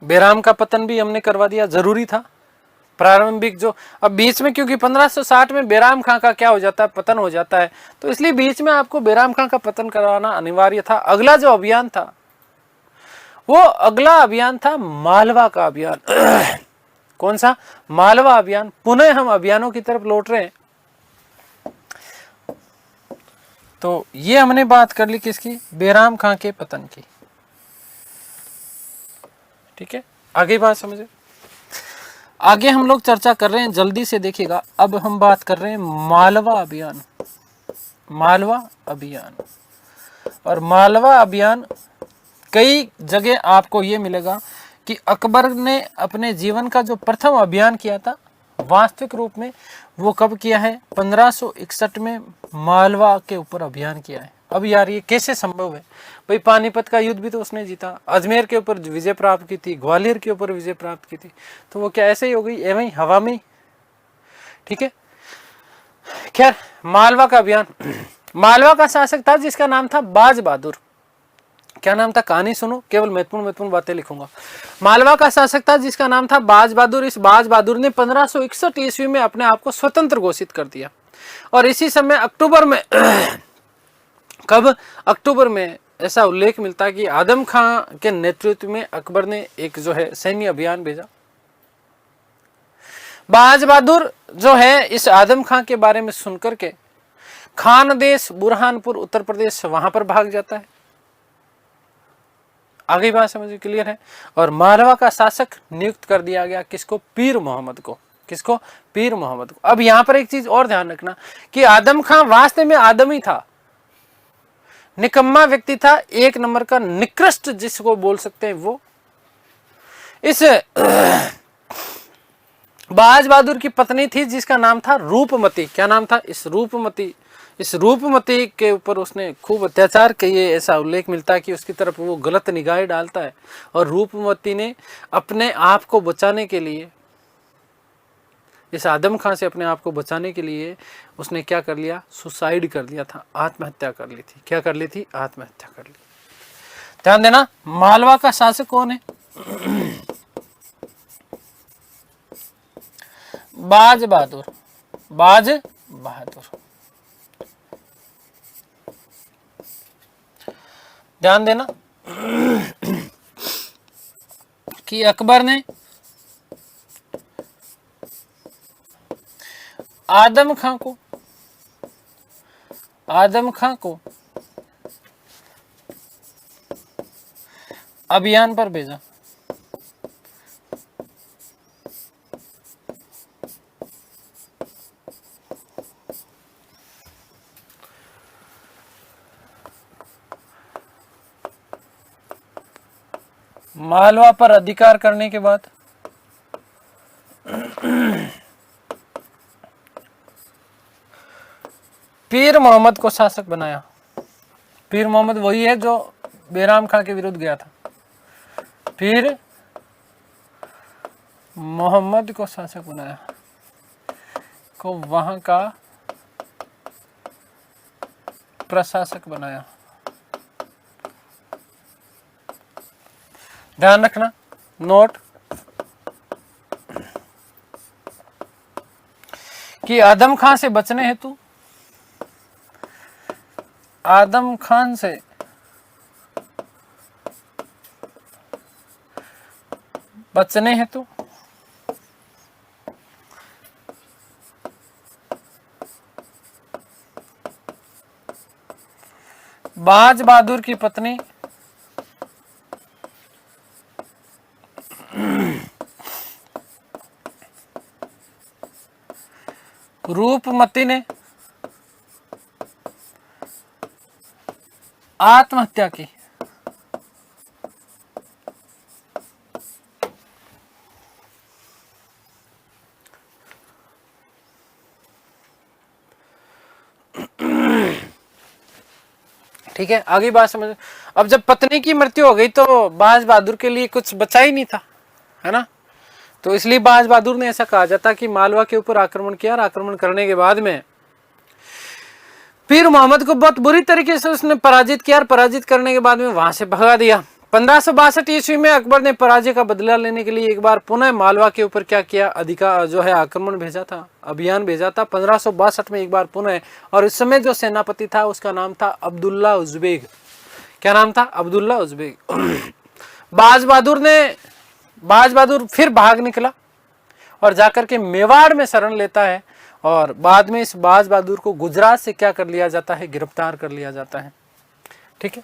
बेराम का पतन भी हमने करवा दिया, जरूरी था। प्रारंभिक जो अब बीच में, क्योंकि 1560 में बेराम खां का क्या हो जाता है, पतन हो जाता है, तो इसलिए बीच में आपको बेराम खां का पतन करवाना अनिवार्य था। अगला जो अभियान था वो अगला अभियान था मालवा का अभियान। कौन सा? मालवा अभियान। पुनः हम अभियानों की तरफ लौट रहे हैं। तो ये हमने बात कर ली किसकी? बैराम खां के पतन की। ठीक है, आगे बात समझे। आगे हम लोग चर्चा कर रहे हैं, जल्दी से देखिएगा। अब हम बात कर रहे हैं मालवा अभियान। मालवा अभियान, और मालवा अभियान कई जगह आपको ये मिलेगा कि अकबर ने अपने जीवन का जो प्रथम अभियान किया था वास्तविक रूप में, वो कब किया है? 1561 में मालवा के ऊपर अभियान किया है। अब यार ये कैसे संभव है भाई? पानीपत का युद्ध भी तो उसने जीता, अजमेर के ऊपर विजय प्राप्त की थी, ग्वालियर के ऊपर विजय प्राप्त की थी, तो वो क्या ऐसे ही हो गई एवं ही हवा में? ठीक है, खैर मालवा का अभियान। मालवा का शासक था जिसका नाम था बाज बहादुर। क्या नाम था? कहानी सुनो, केवल महत्वपूर्ण बातें लिखूंगा। मालवा का शासक था जिसका नाम था बाज बहादुर। इस बाज बहादुर ने 1561 ईस्वी में अपने आप को स्वतंत्र घोषित कर दिया, और इसी समय अक्टूबर में कब? अक्टूबर में ऐसा उल्लेख मिलता है कि आदम खां के नेतृत्व में अकबर ने एक जो है सैन्य अभियान भेजा। बाज बहादुर जो है इस आदम खां के बारे में सुनकर के खान देश बुरहानपुर उत्तर प्रदेश वहां पर भाग जाता है। आगे बात समझ क्लियर है। और मालवा का शासक नियुक्त कर दिया गया किसको? पीर मोहम्मद को। किसको? पीर मोहम्मद को। अब यहां पर एक चीज और ध्यान रखना कि आदम खां वास्तव में आदमी था, निकम्मा व्यक्ति था, एक नंबर का निकृष्ट जिसको बोल सकते हैं वो। इस बाज बहादुर की पत्नी थी जिसका नाम था रूपमती। क्या नाम था? इस रूपमती के ऊपर उसने खूब अत्याचार किए, ऐसा उल्लेख मिलता है कि उसकी तरफ वो गलत निगाहें डालता है। और रूपमती ने अपने आप को बचाने के लिए, इस आदम खां से अपने आप को बचाने के लिए उसने क्या कर लिया? सुसाइड कर लिया था, आत्महत्या कर ली थी। क्या कर ली थी? आत्महत्या कर ली। ध्यान देना, मालवा का शासक कौन है? बाज बहादुर। बाज बहादुर। ध्यान देना कि अकबर ने आदम खां को अभियान पर भेजा। मालवा पर अधिकार करने के बाद पीर मोहम्मद को शासक बनाया। पीर मोहम्मद वही है जो बैराम खां के विरुद्ध गया था। पीर मोहम्मद को शासक बनाया, को वहां का प्रशासक बनाया। ध्यान रखना, नोट कि आदम खां से बचने हेतु, आदम खान से बचने हेतु बाज बहादुर की पत्नी रूपमती ने आत्महत्या की। ठीक है, आगे बात समझ। अब जब पत्नी की मृत्यु हो गई तो बाज बहादुर के लिए कुछ बचा ही नहीं था, है ना? तो इसलिए बाज बहादुर ने ऐसा कहा जाता कि मालवा के ऊपर आक्रमण किया, और आक्रमण करने के बाद में पीर मोहम्मद को बहुत बुरी तरीके से उसने पराजित किया, और पराजित करने के बाद में वहां से भगा दिया। 1562 ईस्वी में अकबर ने पराजय का बदला लेने के लिए एक बार पुनः मालवा के ऊपर क्या किया? अधिकार जो है आक्रमण भेजा था, अभियान भेजा था 1562 में एक बार पुनः। और इस समय जो सेनापति था उसका नाम था अब्दुल्ला उज़्बेक। क्या नाम था? अब्दुल्ला उज़्बेक। बाज बहादुर फिर भाग निकला, और जाकर के मेवाड़ में शरण लेता है और बाद में इस बाज बहादुर को गुजरात से क्या कर लिया जाता है, गिरफ्तार कर लिया जाता है। ठीक है,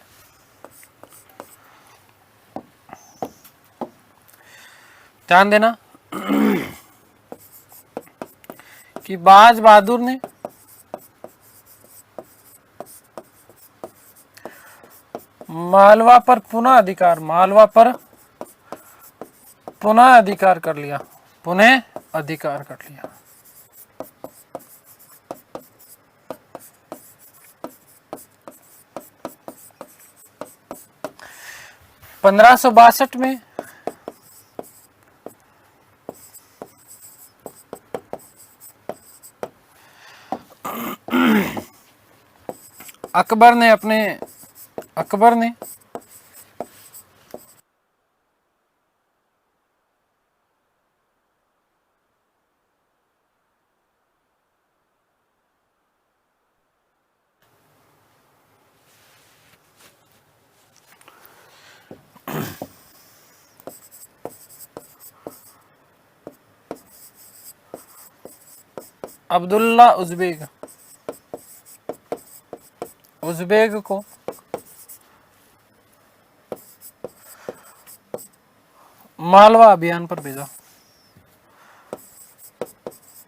ध्यान देना कि बाज बहादुर ने मालवा पर पुनः अधिकार, मालवा पर पुनः अधिकार कर लिया, पुनः अधिकार कर लिया। पंद्रह सौ बासठ में अकबर ने अब्दुल्ला उज़्बेक को मालवा अभियान पर भेजा,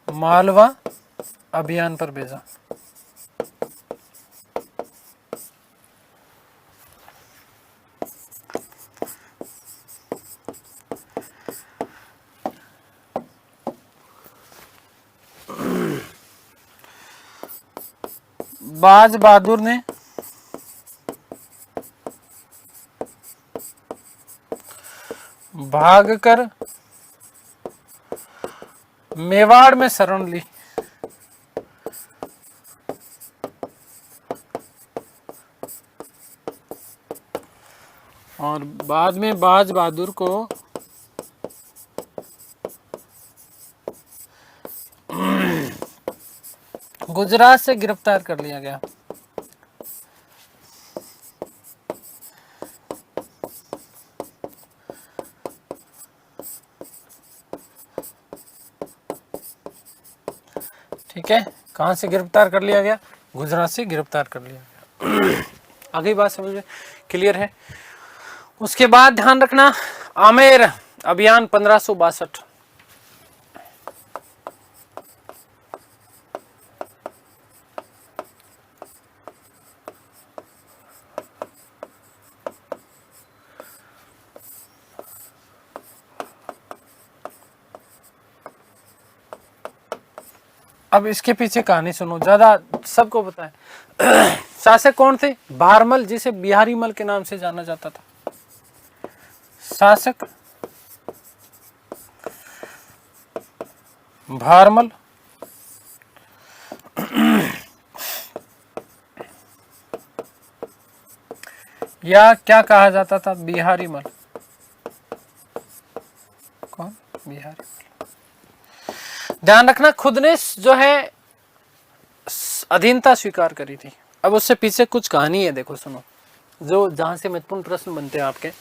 मालवा अभियान पर भेजा। बाज बहादुर ने भागकर मेवाड़ में शरण ली, और बाद में बाज बहादुर को गुजरात से गिरफ्तार कर लिया गया। ठीक है, कहां से गिरफ्तार कर लिया गया? गुजरात से गिरफ्तार कर लिया गया। आगे बात समझ में क्लियर है। उसके बाद ध्यान रखना, आमेर अभियान 1562। अब इसके पीछे कहानी सुनो, ज्यादा सबको पता है। शासक कौन थे? भारमल, जिसे बिहारी मल के नाम से जाना जाता था। शासक भारमल, या क्या कहा जाता था? बिहारी मल। कौन? बिहारी मल। ध्यान रखना, खुद ने जो है अधीनता स्वीकार करी थी। अब उससे पीछे कुछ कहानी है, देखो सुनो, जो जहां से महत्वपूर्ण प्रश्न बनते हैं आपके।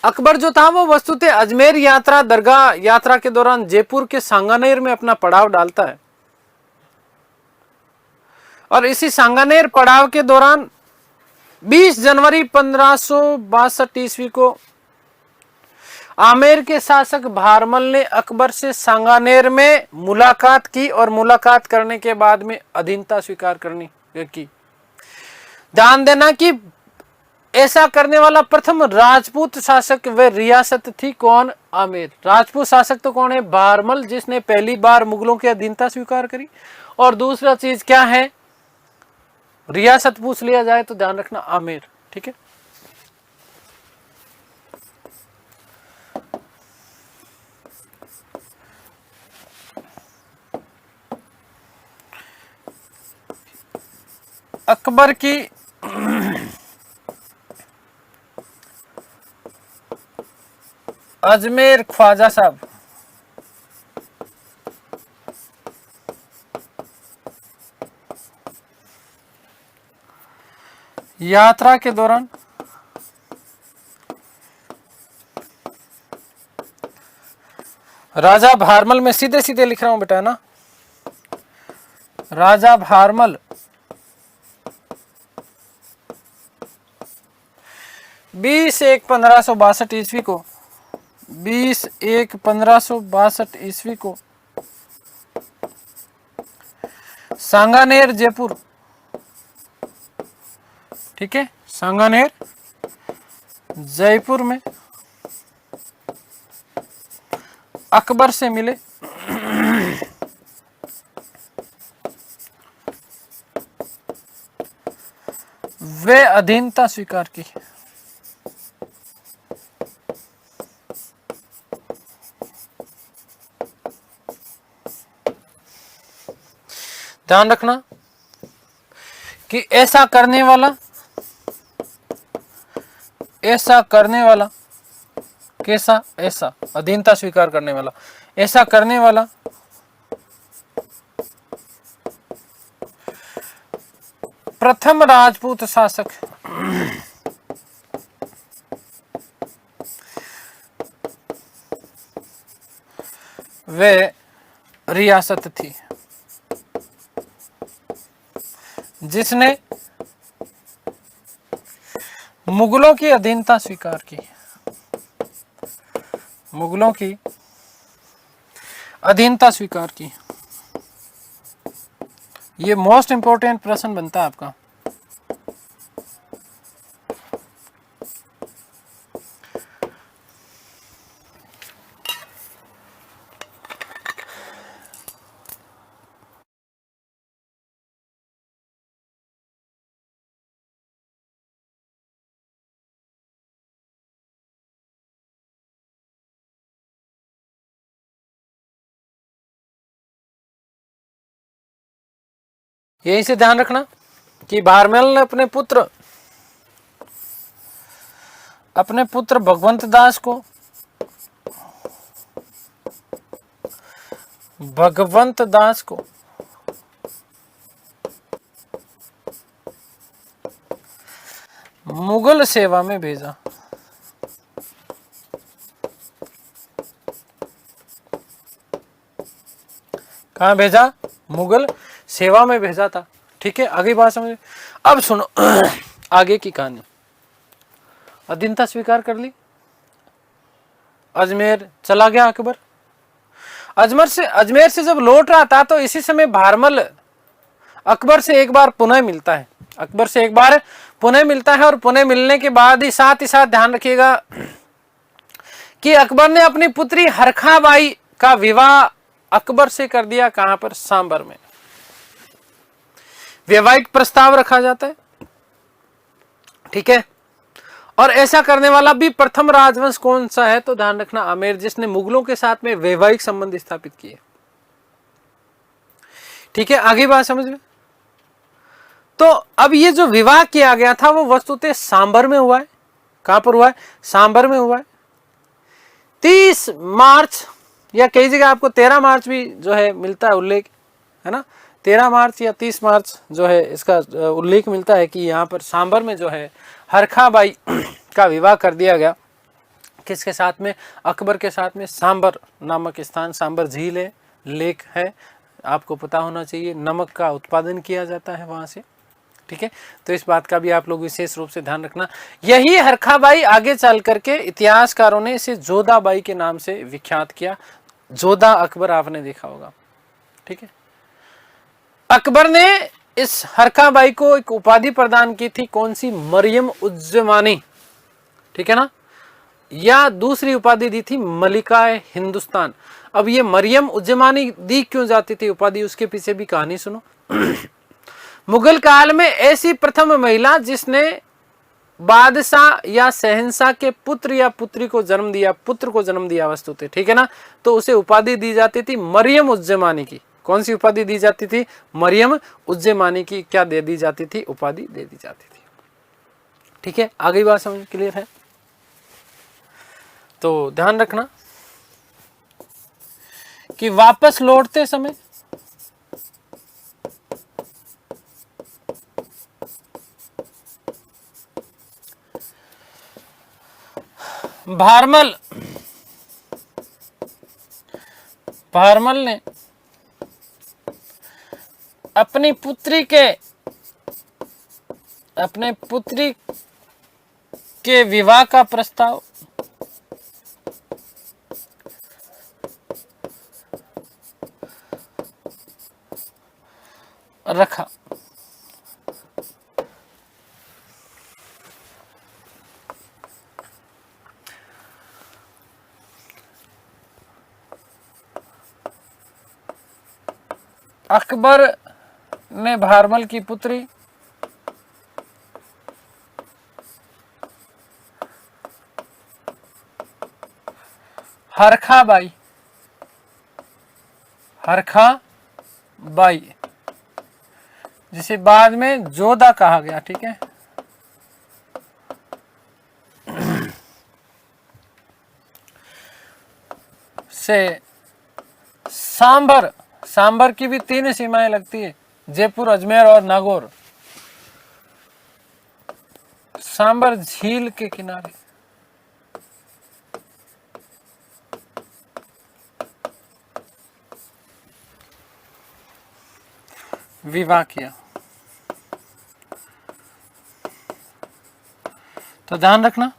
अकबर जो था वो वस्तुतः अजमेर यात्रा, दरगाह यात्रा के दौरान जयपुर के सांगानेर में अपना पड़ाव डालता है, और इसी सांगानेर पड़ाव के दौरान 20 जनवरी 1562 ईस्वी को आमेर के शासक भारमल ने अकबर से सांगानेर में मुलाकात की, और मुलाकात करने के बाद में अधीनता स्वीकार करनी की। ध्यान देना कि ऐसा करने वाला प्रथम राजपूत शासक व रियासत थी कौन? आमेर। राजपूत शासक तो कौन है? भारमल, जिसने पहली बार मुगलों की अधीनता स्वीकार करी। और दूसरा चीज क्या है? रियासत पूछ लिया जाए तो ध्यान रखना आमेर। ठीक है, अकबर की अजमेर ख्वाजा साहब यात्रा के दौरान राजा भारमल में सीधे सीधे लिख रहा हूं बेटा, है ना। राजा भारमल 20/1/1562 ईस्वी को 20/1/1562 ईस्वी को सांगानेर जयपुर, ठीक है, सांगानेर जयपुर में अकबर से मिले। वे अधीनता स्वीकार की। ध्यान रखना कि ऐसा करने वाला कैसा, ऐसा अधीनता स्वीकार करने वाला, ऐसा करने वाला प्रथम राजपूत शासक वे रियासत थी जिसने मुगलों की अधीनता स्वीकार की। मुगलों की अधीनता स्वीकार की। ये मोस्ट इंपॉर्टेंट प्रश्न बनता है आपका। यहीं से ध्यान रखना कि भारमल ने अपने पुत्र भगवंत दास को मुगल सेवा में भेजा। कहाँ भेजा? मुगल सेवा में भेजा था। ठीक है, आगे बात समझ। अब सुनो आगे की कहानी। अधीनता स्वीकार कर ली, अजमेर चला गया अकबर। अजमेर से जब लौट रहा था तो इसी समय भारमल अकबर से एक बार पुनः मिलता है। और पुनः मिलने के बाद ही साथ ध्यान रखिएगा कि अकबर ने अपनी पुत्री हरखाबाई का विवाह अकबर से कर दिया। कहां पर? सांबर में। वैवाहिक प्रस्ताव रखा जाता है, ठीक है। और ऐसा करने वाला भी प्रथम राजवंश कौन सा है? तो ध्यान रखना, आमेर, जिसने मुगलों के साथ में वैवाहिक संबंध स्थापित किए। ठीक है, आगे बात समझ में। तो अब ये जो विवाह किया गया था वो वस्तुतः सांबर में हुआ है। कहां पर हुआ है? सांबर में हुआ है। 30 मार्च या कई जगह आपको 13 मार्च भी जो है मिलता है उल्लेख, है ना। 13 मार्च या 30 मार्च जो है इसका उल्लेख मिलता है कि यहाँ पर सांबर में जो है हरखाबाई का विवाह कर दिया गया। किसके साथ में? अकबर के साथ में। सांबर नामक स्थान, सांबर झील है, लेक है, आपको पता होना चाहिए। नमक का उत्पादन किया जाता है वहां से, ठीक है। तो इस बात का भी आप लोग विशेष रूप से ध्यान रखना। यही हरखाबाई आगे चल करके इतिहासकारों ने इसे जोधाबाई के नाम से विख्यात किया। जोधा अकबर आपने देखा होगा, ठीक है। अकबर ने इस हरखाबाई को एक उपाधि प्रदान की थी। कौन सी? मरियम उज्जमानी, ठीक है ना। या दूसरी उपाधि दी थी मलिकाए हिंदुस्तान। अब ये मरियम उज्जमानी दी क्यों जाती थी उपाधि, उसके पीछे भी कहानी सुनो। मुगल काल में ऐसी प्रथम महिला जिसने बादशाह या शहंशाह के पुत्र या पुत्री को जन्म दिया, पुत्र को जन्म दिया वस्तु थे, ठीक है ना। तो उसे उपाधि दी जाती थी मरियम उज्जमानी की। कौन सी उपाधि दी जाती थी? मरियम उज्जमानी की क्या दे दी जाती थी? उपाधि दे दी जाती थी, ठीक है। आगे बात समझ क्लियर है? तो ध्यान रखना कि वापस लौटते समय भारमल भारमल ने अपनी पुत्री के विवाह का प्रस्ताव रखा। अकबर ने भारमल की पुत्री हरखाबाई जिसे बाद में जोधा कहा गया, ठीक है, से सांबर की भी 3 सीमाएं लगती है, जयपुर, अजमेर और नागौर। सांबर झील के किनारे विवाह किया। तो ध्यान रखना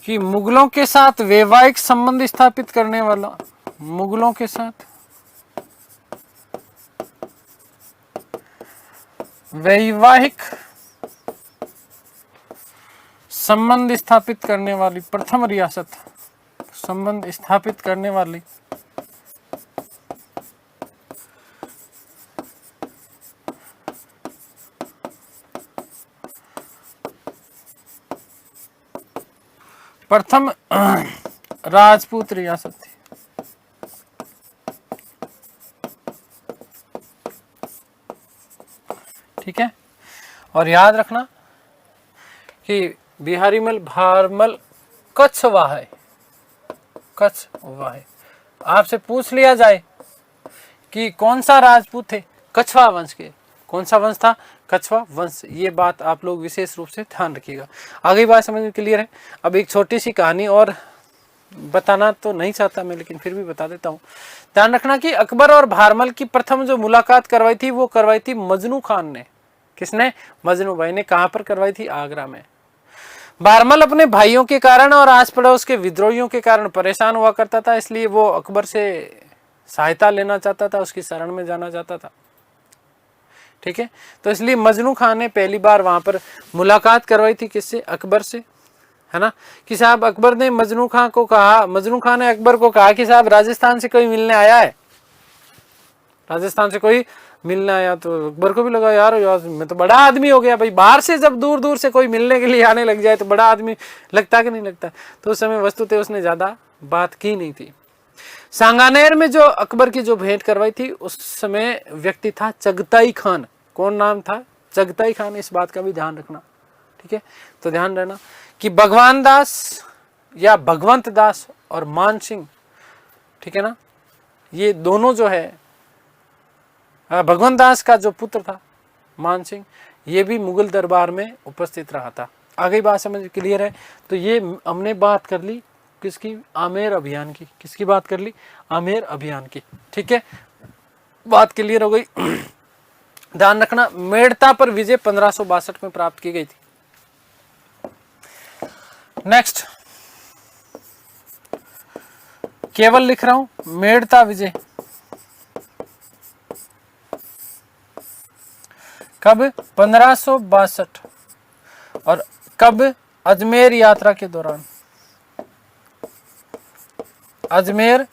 कि मुगलों के साथ वैवाहिक संबंध स्थापित करने वाला, मुगलों के साथ वैवाहिक संबंध स्थापित करने वाली प्रथम रियासत, संबंध स्थापित करने वाली प्रथम राजपूत रियासत थी। ठीक है, और याद रखना कि बिहारीमल भारमल कच्छवा है, आपसे पूछ लिया जाए कि कौन सा राजपूत थे, कछवा वंश के, कौन सा वंश था, कछवा वंश। ये बात आप लोग विशेष रूप से ध्यान रखिएगा। आगे बात समझ में क्लियर है। अब एक छोटी सी कहानी और बताना तो नहीं चाहता मैं, लेकिन फिर भी बता देता हूँ। ध्यान रखना कि अकबर और भारमल की प्रथम जो मुलाकात करवाई थी वो करवाई थी मजनू खान ने। किसने? मजनू भाई ने। कहाँ पर करवाई थी? आगरा में। भारमल अपने भाइयों के कारण और आस पड़ोस के विद्रोहियों के कारण परेशान हुआ करता था, इसलिए वो अकबर से सहायता लेना चाहता था, उसकी शरण में जाना चाहता था। ठीक है, तो इसलिए मजनू खान ने पहली बार वहां पर मुलाकात करवाई थी। किससे? अकबर से, है ना। कि साहब अकबर ने मजनू खान को कहा, मजनू खान ने अकबर को कहा कि साहब राजस्थान से कोई मिलने आया है, राजस्थान से कोई मिलने आया। तो अकबर को भी लगा यार मैं तो बड़ा आदमी हो गया भाई, बाहर से जब दूर दूर से कोई मिलने के लिए आने लग जाए तो बड़ा आदमी लगता कि नहीं लगता। तो उस समय वस्तुतः उसने ज्यादा बात की नहीं थी। सांगानेर में जो अकबर की जो भेंट करवाई थी उस समय व्यक्ति था चगताई खान। कौन नाम था? चगताई खान। इस बात का भी ध्यान रखना। ठीक है, तो ध्यान रहना कि भगवान दास या भगवंत दास और मान सिंह, ठीक है ना, ये दोनों जो है, भगवंत दास का जो पुत्र था मान सिंह, ये भी मुगल दरबार में उपस्थित रहा था। आगे बात समझ क्लियर है। तो ये हमने बात कर ली किसकी? आमेर अभियान की। किसकी बात कर ली? आमेर अभियान की। ठीक है, बात क्लियर हो गई। ध्यान रखना मेड़ता पर विजय 1562 में प्राप्त की गई थी। नेक्स्ट, केवल लिख रहा हूं मेड़ता विजय कब? 1562। और कब? अजमेर यात्रा के दौरान। अजमेर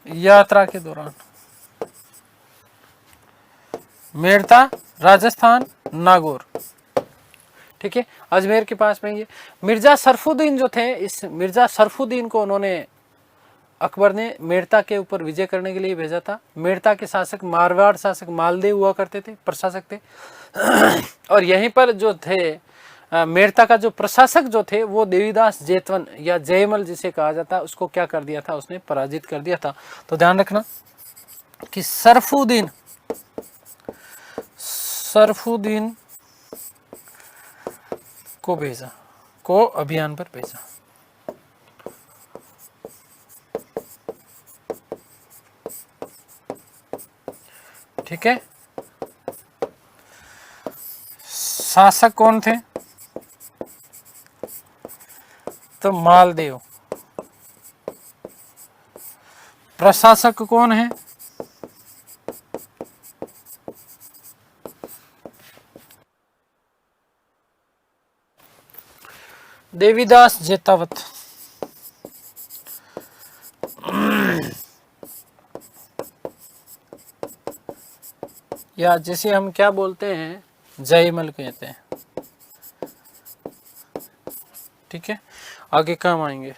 यात्रा के दौरान। मेड़ता राजस्थान, नागौर। ठीक है, अजमेर के पास में ये मिर्जा सरफुद्दीन जो थे, इस मिर्जा सरफुद्दीन को उन्होंने अकबर ने मेड़ता के ऊपर विजय करने के लिए भेजा था। मेड़ता के शासक मारवाड़ शासक मालदेव हुआ करते थे, प्रशासक थे। और यहीं पर जो थे मेड़ता का जो प्रशासक जो थे वो देवीदास जेतवन या जयमल जिसे कहा जाता है, उसको क्या कर दिया था? उसने पराजित कर दिया था। तो ध्यान रखना कि सरफुद्दीन को भेजा, को अभियान पर भेजा। ठीक है। शासक कौन थे? तो मालदेव। प्रशासक कौन है? देवीदास जेतावत। या जिसे हम क्या बोलते हैं, जयमल कहते हैं। ठीक है, आगे काम आएंगे।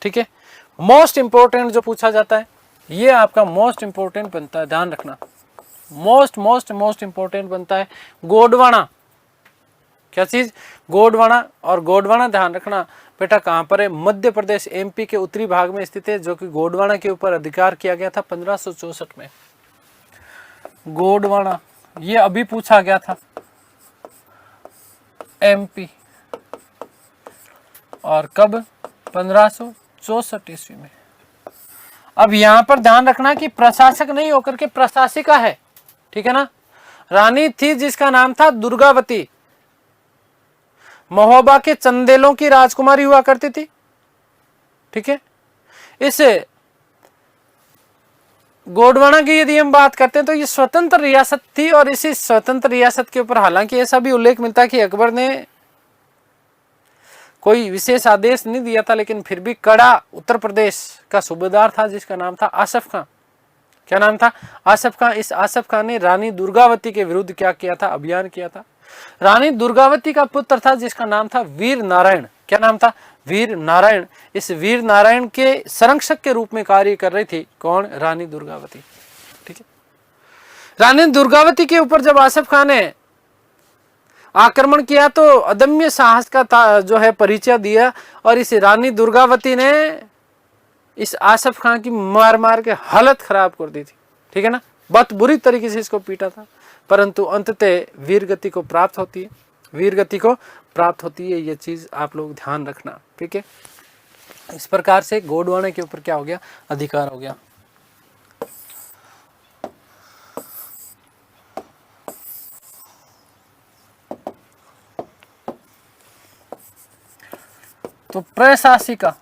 ठीक है, मोस्ट इंपोर्टेंट जो पूछा जाता है ये आपका मोस्ट इंपोर्टेंट बनता है, ध्यान रखना। मोस्ट इंपोर्टेंट बनता है गोंडवाना। क्या चीज? गोंडवाना। और गोंडवाना ध्यान रखना बेटा कहां पर है? मध्य प्रदेश एमपी के उत्तरी भाग में स्थित है, जो कि गोंडवाना के ऊपर अधिकार किया गया था 1564 में। गोंडवाना ये अभी पूछा गया था, एमपी, और कब? 1564 ईस्वी में। अब यहां पर ध्यान रखना कि प्रशासक नहीं होकर के प्रशासिका है, ठीक है ना। रानी थी जिसका नाम था दुर्गावती, महोबा के चंदेलों की राजकुमारी हुआ करती थी। ठीक है, इस गोंडवाना की यदि हम बात करते हैं तो ये स्वतंत्र रियासत थी, और इसी स्वतंत्र रियासत के ऊपर हालांकि ऐसा भी उल्लेख मिलता है कि अकबर ने कोई विशेष आदेश नहीं दिया था, लेकिन फिर भी कड़ा उत्तर प्रदेश का सूबेदार था जिसका नाम था आसफ खां। क्या नाम था? आसफ खां। इस आसफ खां ने रानी दुर्गावती के विरुद्ध क्या किया था? अभियान किया था। रानी दुर्गावती का पुत्र था जिसका नाम था वीर नारायण। क्या नाम था? वीर नारायण। इस वीर नारायण के संरक्षक के रूप में कार्य कर रही थी कौन? रानी दुर्गावती। ठीक है, रानी दुर्गावती के ऊपर जब आसफ खां ने आक्रमण किया तो अदम्य साहस का जो है परिचय दिया, और इस रानी दुर्गावती ने इस आसफ खां की मार मार के हालत खराब कर दी थी। ठीक है ना, बहुत बुरी तरीके से इसको पीटा था, परंतु अंततः वीरगति को प्राप्त होती है। वीरगति को प्राप्त होती है, ये चीज आप लोग ध्यान रखना। ठीक है, इस प्रकार से गोंडवाना के ऊपर क्या हो गया? अधिकार हो गया। तो प्रशासिका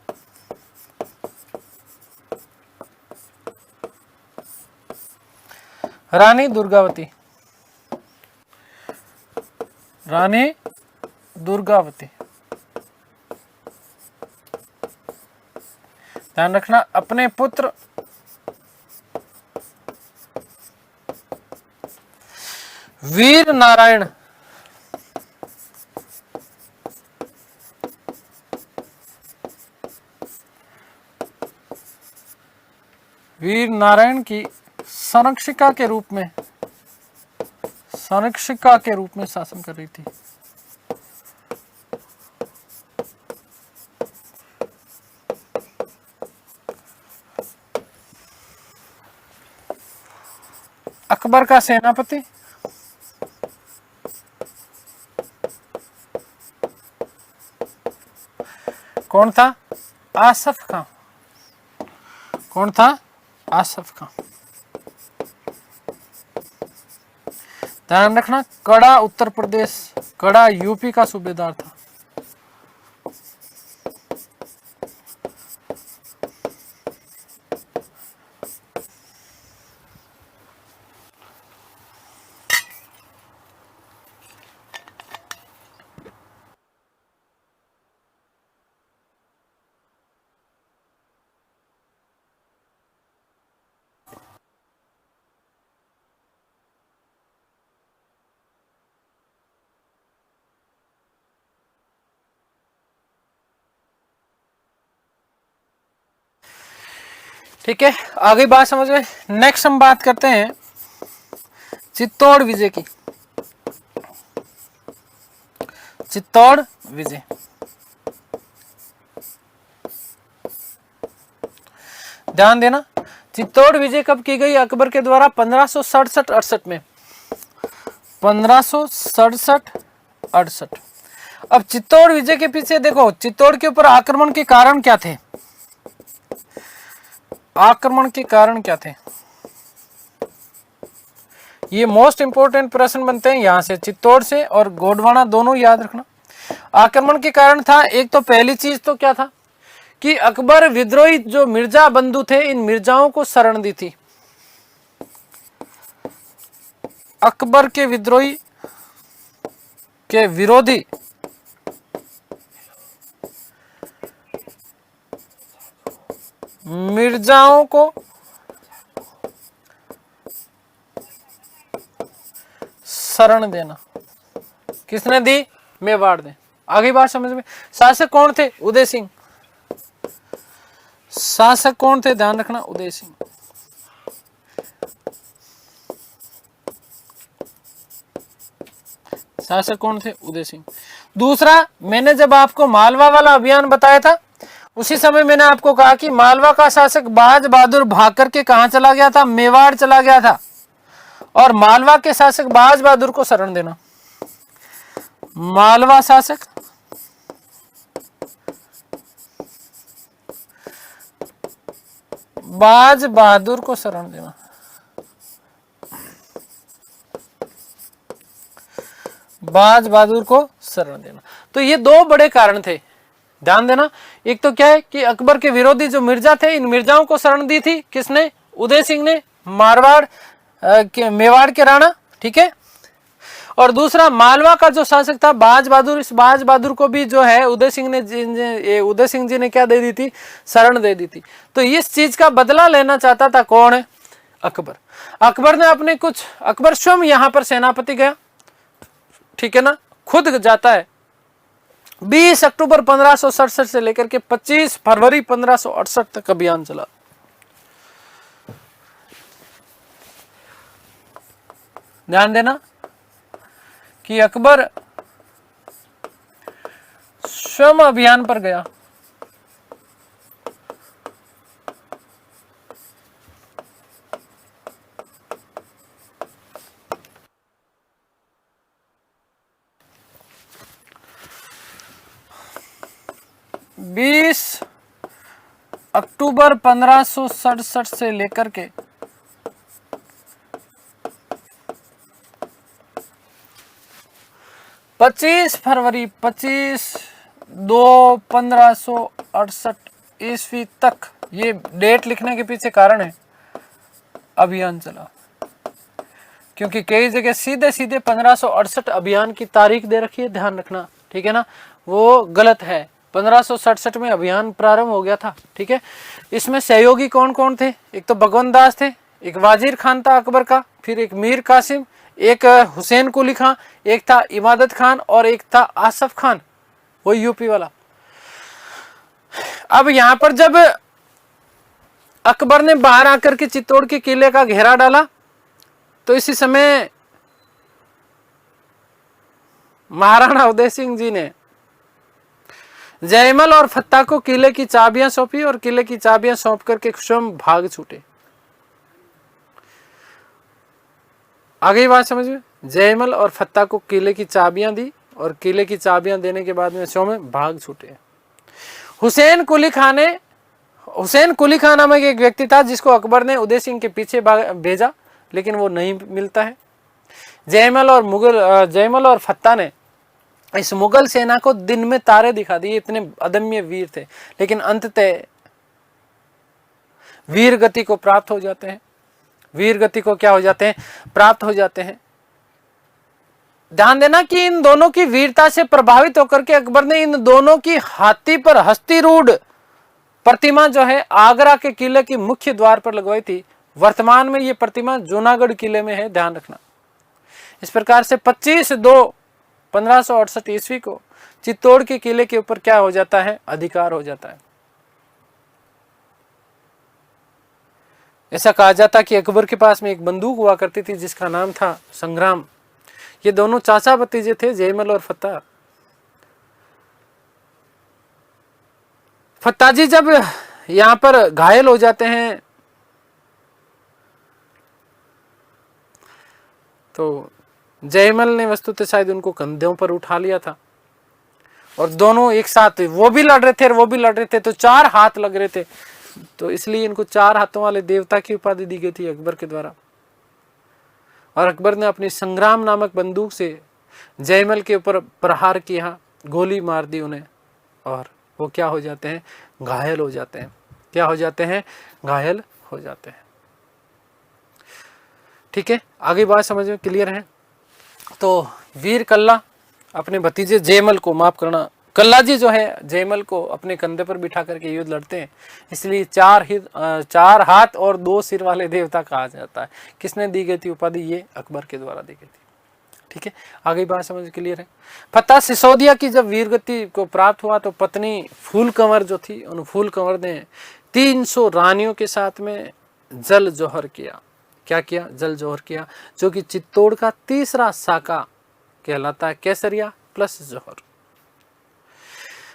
रानी दुर्गावती। रानी दुर्गावती, ध्यान रखना, अपने पुत्र वीर नारायण की संरक्षिका के रूप में शासन कर रही थी। अकबर का सेनापति कौन था? आसफ खां। कौन था? आसफ खां। ध्यान रखना, कड़ा उत्तर प्रदेश, कड़ा यूपी का सूबेदार था। ठीक है, आगे बात समझ में। नेक्स्ट हम बात करते हैं चित्तौड़ विजय की। चित्तौड़ विजय, ध्यान देना, चित्तौड़ विजय कब की गई? अकबर के द्वारा 1567-68 में। 1567-68। अब चित्तौड़ विजय के पीछे देखो, चित्तौड़ के ऊपर आक्रमण के कारण क्या थे, आक्रमण के कारण क्या थे, ये मोस्ट इंपोर्टेंट प्रश्न बनते हैं यहां से, चित्तौड़ से और गोंडवाना दोनों याद रखना। आक्रमण के कारण था, एक तो पहली चीज तो क्या था कि अकबर विद्रोही जो मिर्जा बंधु थे, इन मिर्जाओं को शरण दी थी। अकबर के विद्रोही के विरोधी मिर्जाओं को शरण देना, किसने दी, मेवाड़ ने। आगे बात समझ में। शासक कौन थे, उदय सिंह। शासक कौन थे, ध्यान रखना, उदय सिंह। शासक कौन थे, उदय सिंह। दूसरा, मैंने जब आपको मालवा वाला अभियान बताया था, उसी समय मैंने आपको कहा कि मालवा का शासक बाज बहादुर भाग करके कहां चला गया था, मेवाड़ चला गया था, और मालवा के शासक बाज बहादुर को शरण देना। मालवा शासक बाज बहादुर को शरण देना। बाज बहादुर को शरण देना। तो ये दो बड़े कारण थे, ध्यान देना। एक तो क्या है कि अकबर के विरोधी जो मिर्जा थे, इन मिर्जाओं को शरण दी थी, किसने, उदय सिंह ने, मारवाड़ मेवाड़ के राणा, ठीक है। और दूसरा, मालवा का जो शासक था बाज बहादुर, इस बाज बहादुर को भी जो है उदय सिंह जी ने क्या दे दी थी, शरण दे दी थी। तो इस चीज का बदला लेना चाहता था कौन है, अकबर। अकबर ने अपने कुछ, अकबर स्वयं यहां पर सेनापति गया, ठीक है ना, खुद जाता है। 20 अक्टूबर 1567 से लेकर के 25 फरवरी 1568 तक अभियान चला। ध्यान देना कि अकबर स्वयं अभियान पर गया। बीस अक्टूबर 1567 से लेकर के 25 फरवरी 25/2/1568 ईस्वी तक, ये डेट लिखने के पीछे कारण है, अभियान चला। क्योंकि कई जगह सीधे सीधे 1568 अभियान की तारीख दे रखी है, ध्यान रखना, ठीक है ना, वो गलत है। 1567 में अभियान प्रारंभ हो गया था, ठीक है। इसमें सहयोगी कौन कौन थे, एक तो भगवंत दास थे, एक वाजिर खान था अकबर का, फिर एक मीर कासिम, एक हुसैन कुली खान, एक था इमादत खान और एक था आसफ खान, वो यूपी वाला। अब यहां पर जब अकबर ने बाहर आकर के चित्तौड़ के किले का घेरा डाला, तो इसी समय महाराणा उदय सिंह जी ने जयमल और फत्ता को किले की चाबियां सौंपी और किले की चाबियां सौंप करके स्वयं भाग छूटे। आगे बात समझ में, जयमल और फत्ता को किले की चाबियां दी और किले की चाबियां देने के बाद में स्वयं भाग छूटे। हुसैन कुली खान नामक एक व्यक्ति था जिसको अकबर ने उदय सिंह के पीछे भेजा, लेकिन वो नहीं मिलता है। जयमल और फत्ता ने इस मुगल सेना को दिन में तारे दिखा दिए, इतने अदम्य वीर थे, लेकिन अंततः वीर गति को प्राप्त हो जाते हैं। वीर गति को क्या हो जाते हैं, प्राप्त हो जाते हैं। ध्यान देना कि इन दोनों की वीरता से प्रभावित होकर के अकबर ने इन दोनों की हाथी पर हस्तिरूढ़ प्रतिमा जो है आगरा के किले की मुख्य द्वार पर लगवाई थी। वर्तमान में ये प्रतिमा जूनागढ़ किले में है, ध्यान रखना। इस प्रकार से 25/2/1568 ईस्वी को चित्तौड़ के किले के ऊपर क्या हो जाता है, अधिकार हो जाता है। ऐसा कहा जाता कि अकबर के पास में एक बंदूक हुआ करती थी जिसका नाम था संग्राम। ये दोनों चाचा भतीजे थे, जयमल और फत्ता। फत्ता जी जब यहां पर घायल हो जाते हैं तो जयमल ने वस्तुतः शायद उनको कंधों पर उठा लिया था और दोनों एक साथ, वो भी लड़ रहे थे और वो भी लड़ रहे थे, तो 4 हाथ लग रहे थे, तो इसलिए इनको 4 हाथों वाले देवता की उपाधि दी गई थी अकबर के द्वारा। और अकबर ने अपनी संग्राम नामक बंदूक से जयमल के ऊपर प्रहार किया, गोली मार दी उन्हें, और वो क्या हो जाते हैं, घायल हो जाते हैं। क्या हो जाते हैं, घायल हो जाते हैं। ठीक है, आगे बात समझ में क्लियर है। तो वीर कल्ला अपने भतीजे जयमल को, माफ करना, कल्ला जी जो है जयमल को अपने कंधे पर बिठा करके युद्ध लड़ते हैं, इसलिए 4 हाथ और 2 सिर वाले देवता कहा जाता है। किसने दी गई थी उपाधि, ये अकबर के द्वारा दी गई थी। ठीक है, आगे बात समझ क्लियर है। फतेह सिसोदिया की जब वीरगति को प्राप्त हुआ तो पत्नी फूल कंवर जो थी, उन फूल कंवर ने 300 रानियों के साथ में जल जोहर किया। क्या किया, जल जोहर किया, जो कि चित्तौड़ का तीसरा शाखा कहलाता है, केसरिया प्लस जोहर।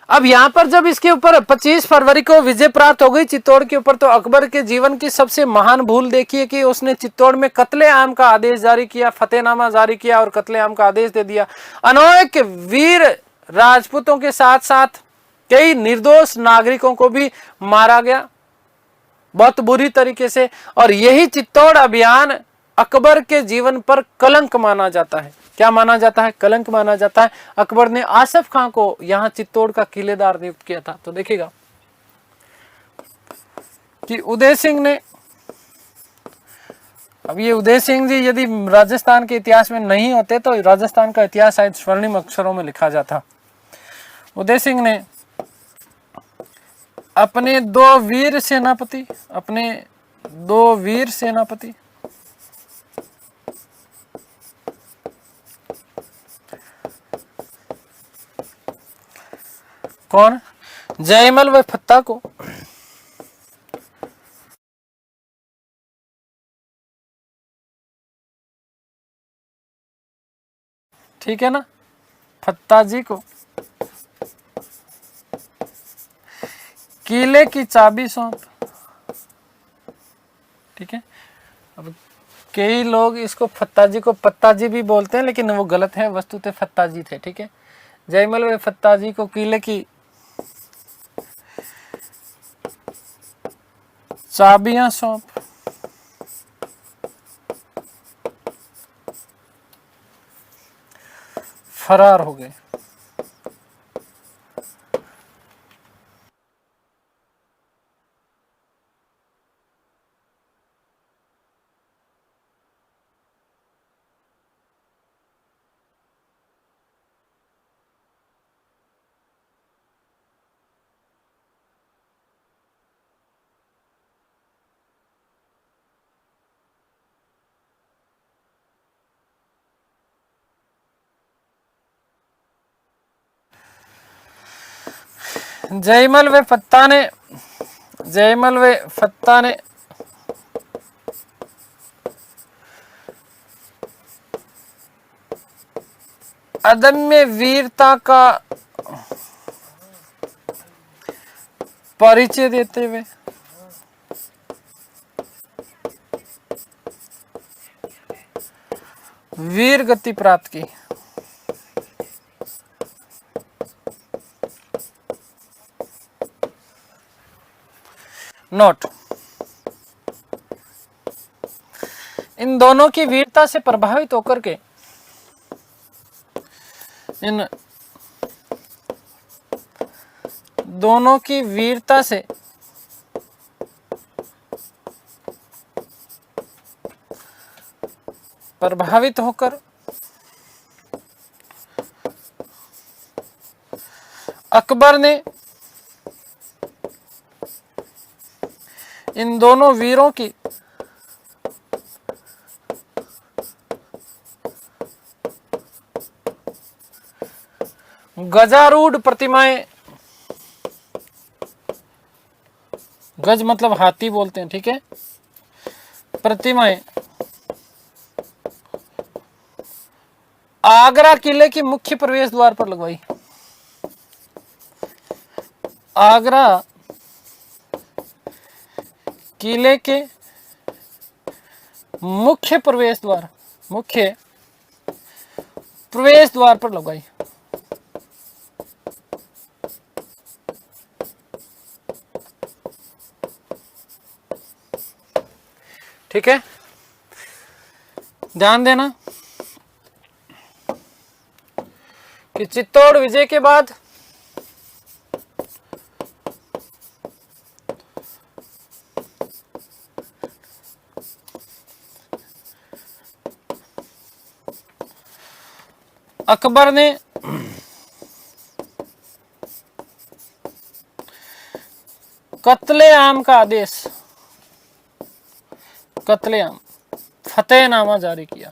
अब यहां पर जब इसके ऊपर 25 फरवरी को विजय प्राप्त हो गई चित्तौड़ के ऊपर, तो अकबर के जीवन की सबसे महान भूल देखिए कि उसने चित्तौड़ में कत्लेआम का आदेश जारी किया, फतेहनामा जारी किया और कत्लेआम का आदेश दे दिया। अनेक वीर राजपूतों के साथ साथ कई निर्दोष नागरिकों को भी मारा गया बहुत बुरी तरीके से, और यही चित्तौड़ अभियान अकबर के जीवन पर कलंक माना जाता है। क्या माना जाता है, कलंक माना जाता है। अकबर ने आसफ खां को यहां चित्तौड़ का किलेदार नियुक्त किया था। तो देखिएगा कि उदय सिंह ने, अब ये उदय सिंह जी यदि राजस्थान के इतिहास में नहीं होते तो राजस्थान का इतिहास शायद स्वर्णिम अक्षरों में लिखा जाता। उदय सिंह ने अपने 2 वीर सेनापति कौन, जयमल व फत्ता को ठीक है ना, फत्ता जी को किले की चाबी सौंप। ठीक है, अब कई लोग इसको फत्ता जी को पत्ता जी भी बोलते हैं, लेकिन वो गलत है, वस्तुतः फत्ता जी थे। ठीक है, जयमल व फत्ता जी को किले की चाबियां सौंप। फरार हो गए। जयमल व फत्ता ने अदम्य वीरता का परिचय देते हुए वीर गति प्राप्त की। नोट, इन दोनों की वीरता से प्रभावित होकर के इन दोनों की वीरता से प्रभावित होकर अकबर ने इन दोनों वीरों की गजारूढ़ प्रतिमाएं, गज मतलब हाथी बोलते हैं, ठीक है, प्रतिमाएं आगरा किले के मुख्य प्रवेश द्वार पर लगवाई। आगरा किले के मुख्य प्रवेश द्वार पर लगवाई। ठीक है, ध्यान देना कि चित्तौड़ विजय के बाद अकबर ने कत्लेआम का आदेश, कत्लेआम, फतेहनामा जारी किया।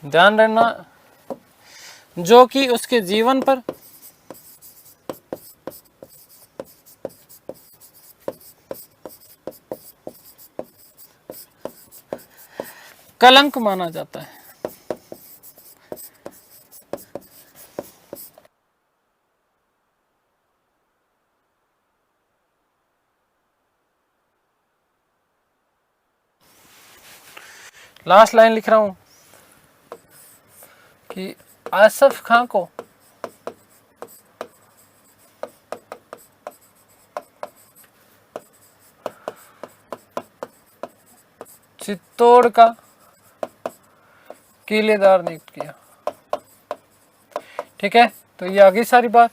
ध्यान रखना, जो कि उसके जीवन पर कलंक माना जाता है। लास्ट लाइन लिख रहा हूं कि आसफ खां को चित्तौड़ का किलेदार नियुक्त किया। ठीक है, तो ये आगे सारी बात,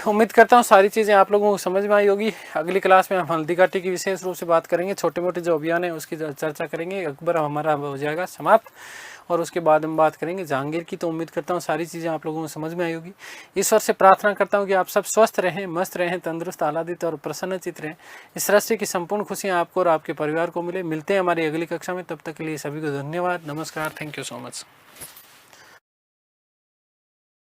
उम्मीद करता हूँ सारी चीज़ें आप लोगों को समझ में आई होगी। अगली क्लास में हम हल्दी घाटी की विशेष रूप से बात करेंगे, छोटे मोटे जो अभियान है उसकी चर्चा करेंगे। अकबर हमारा हो जाएगा समाप्त, और उसके बाद हम बात करेंगे जहांगीर की। तो उम्मीद करता हूँ सारी चीज़ें आप लोगों को समझ में आई होगी। ईश्वर से प्रार्थना करता हूँ कि आप सब स्वस्थ रहें, मस्त रहें, तंदुरुस्त, आह्लादित और प्रसन्नचित रहें। इस सृष्टि की संपूर्ण खुशियाँ आपको और आपके परिवार को मिले। मिलते हैं हमारी अगली कक्षा में, तब तक के लिए सभी को धन्यवाद, नमस्कार, थैंक यू सो मच।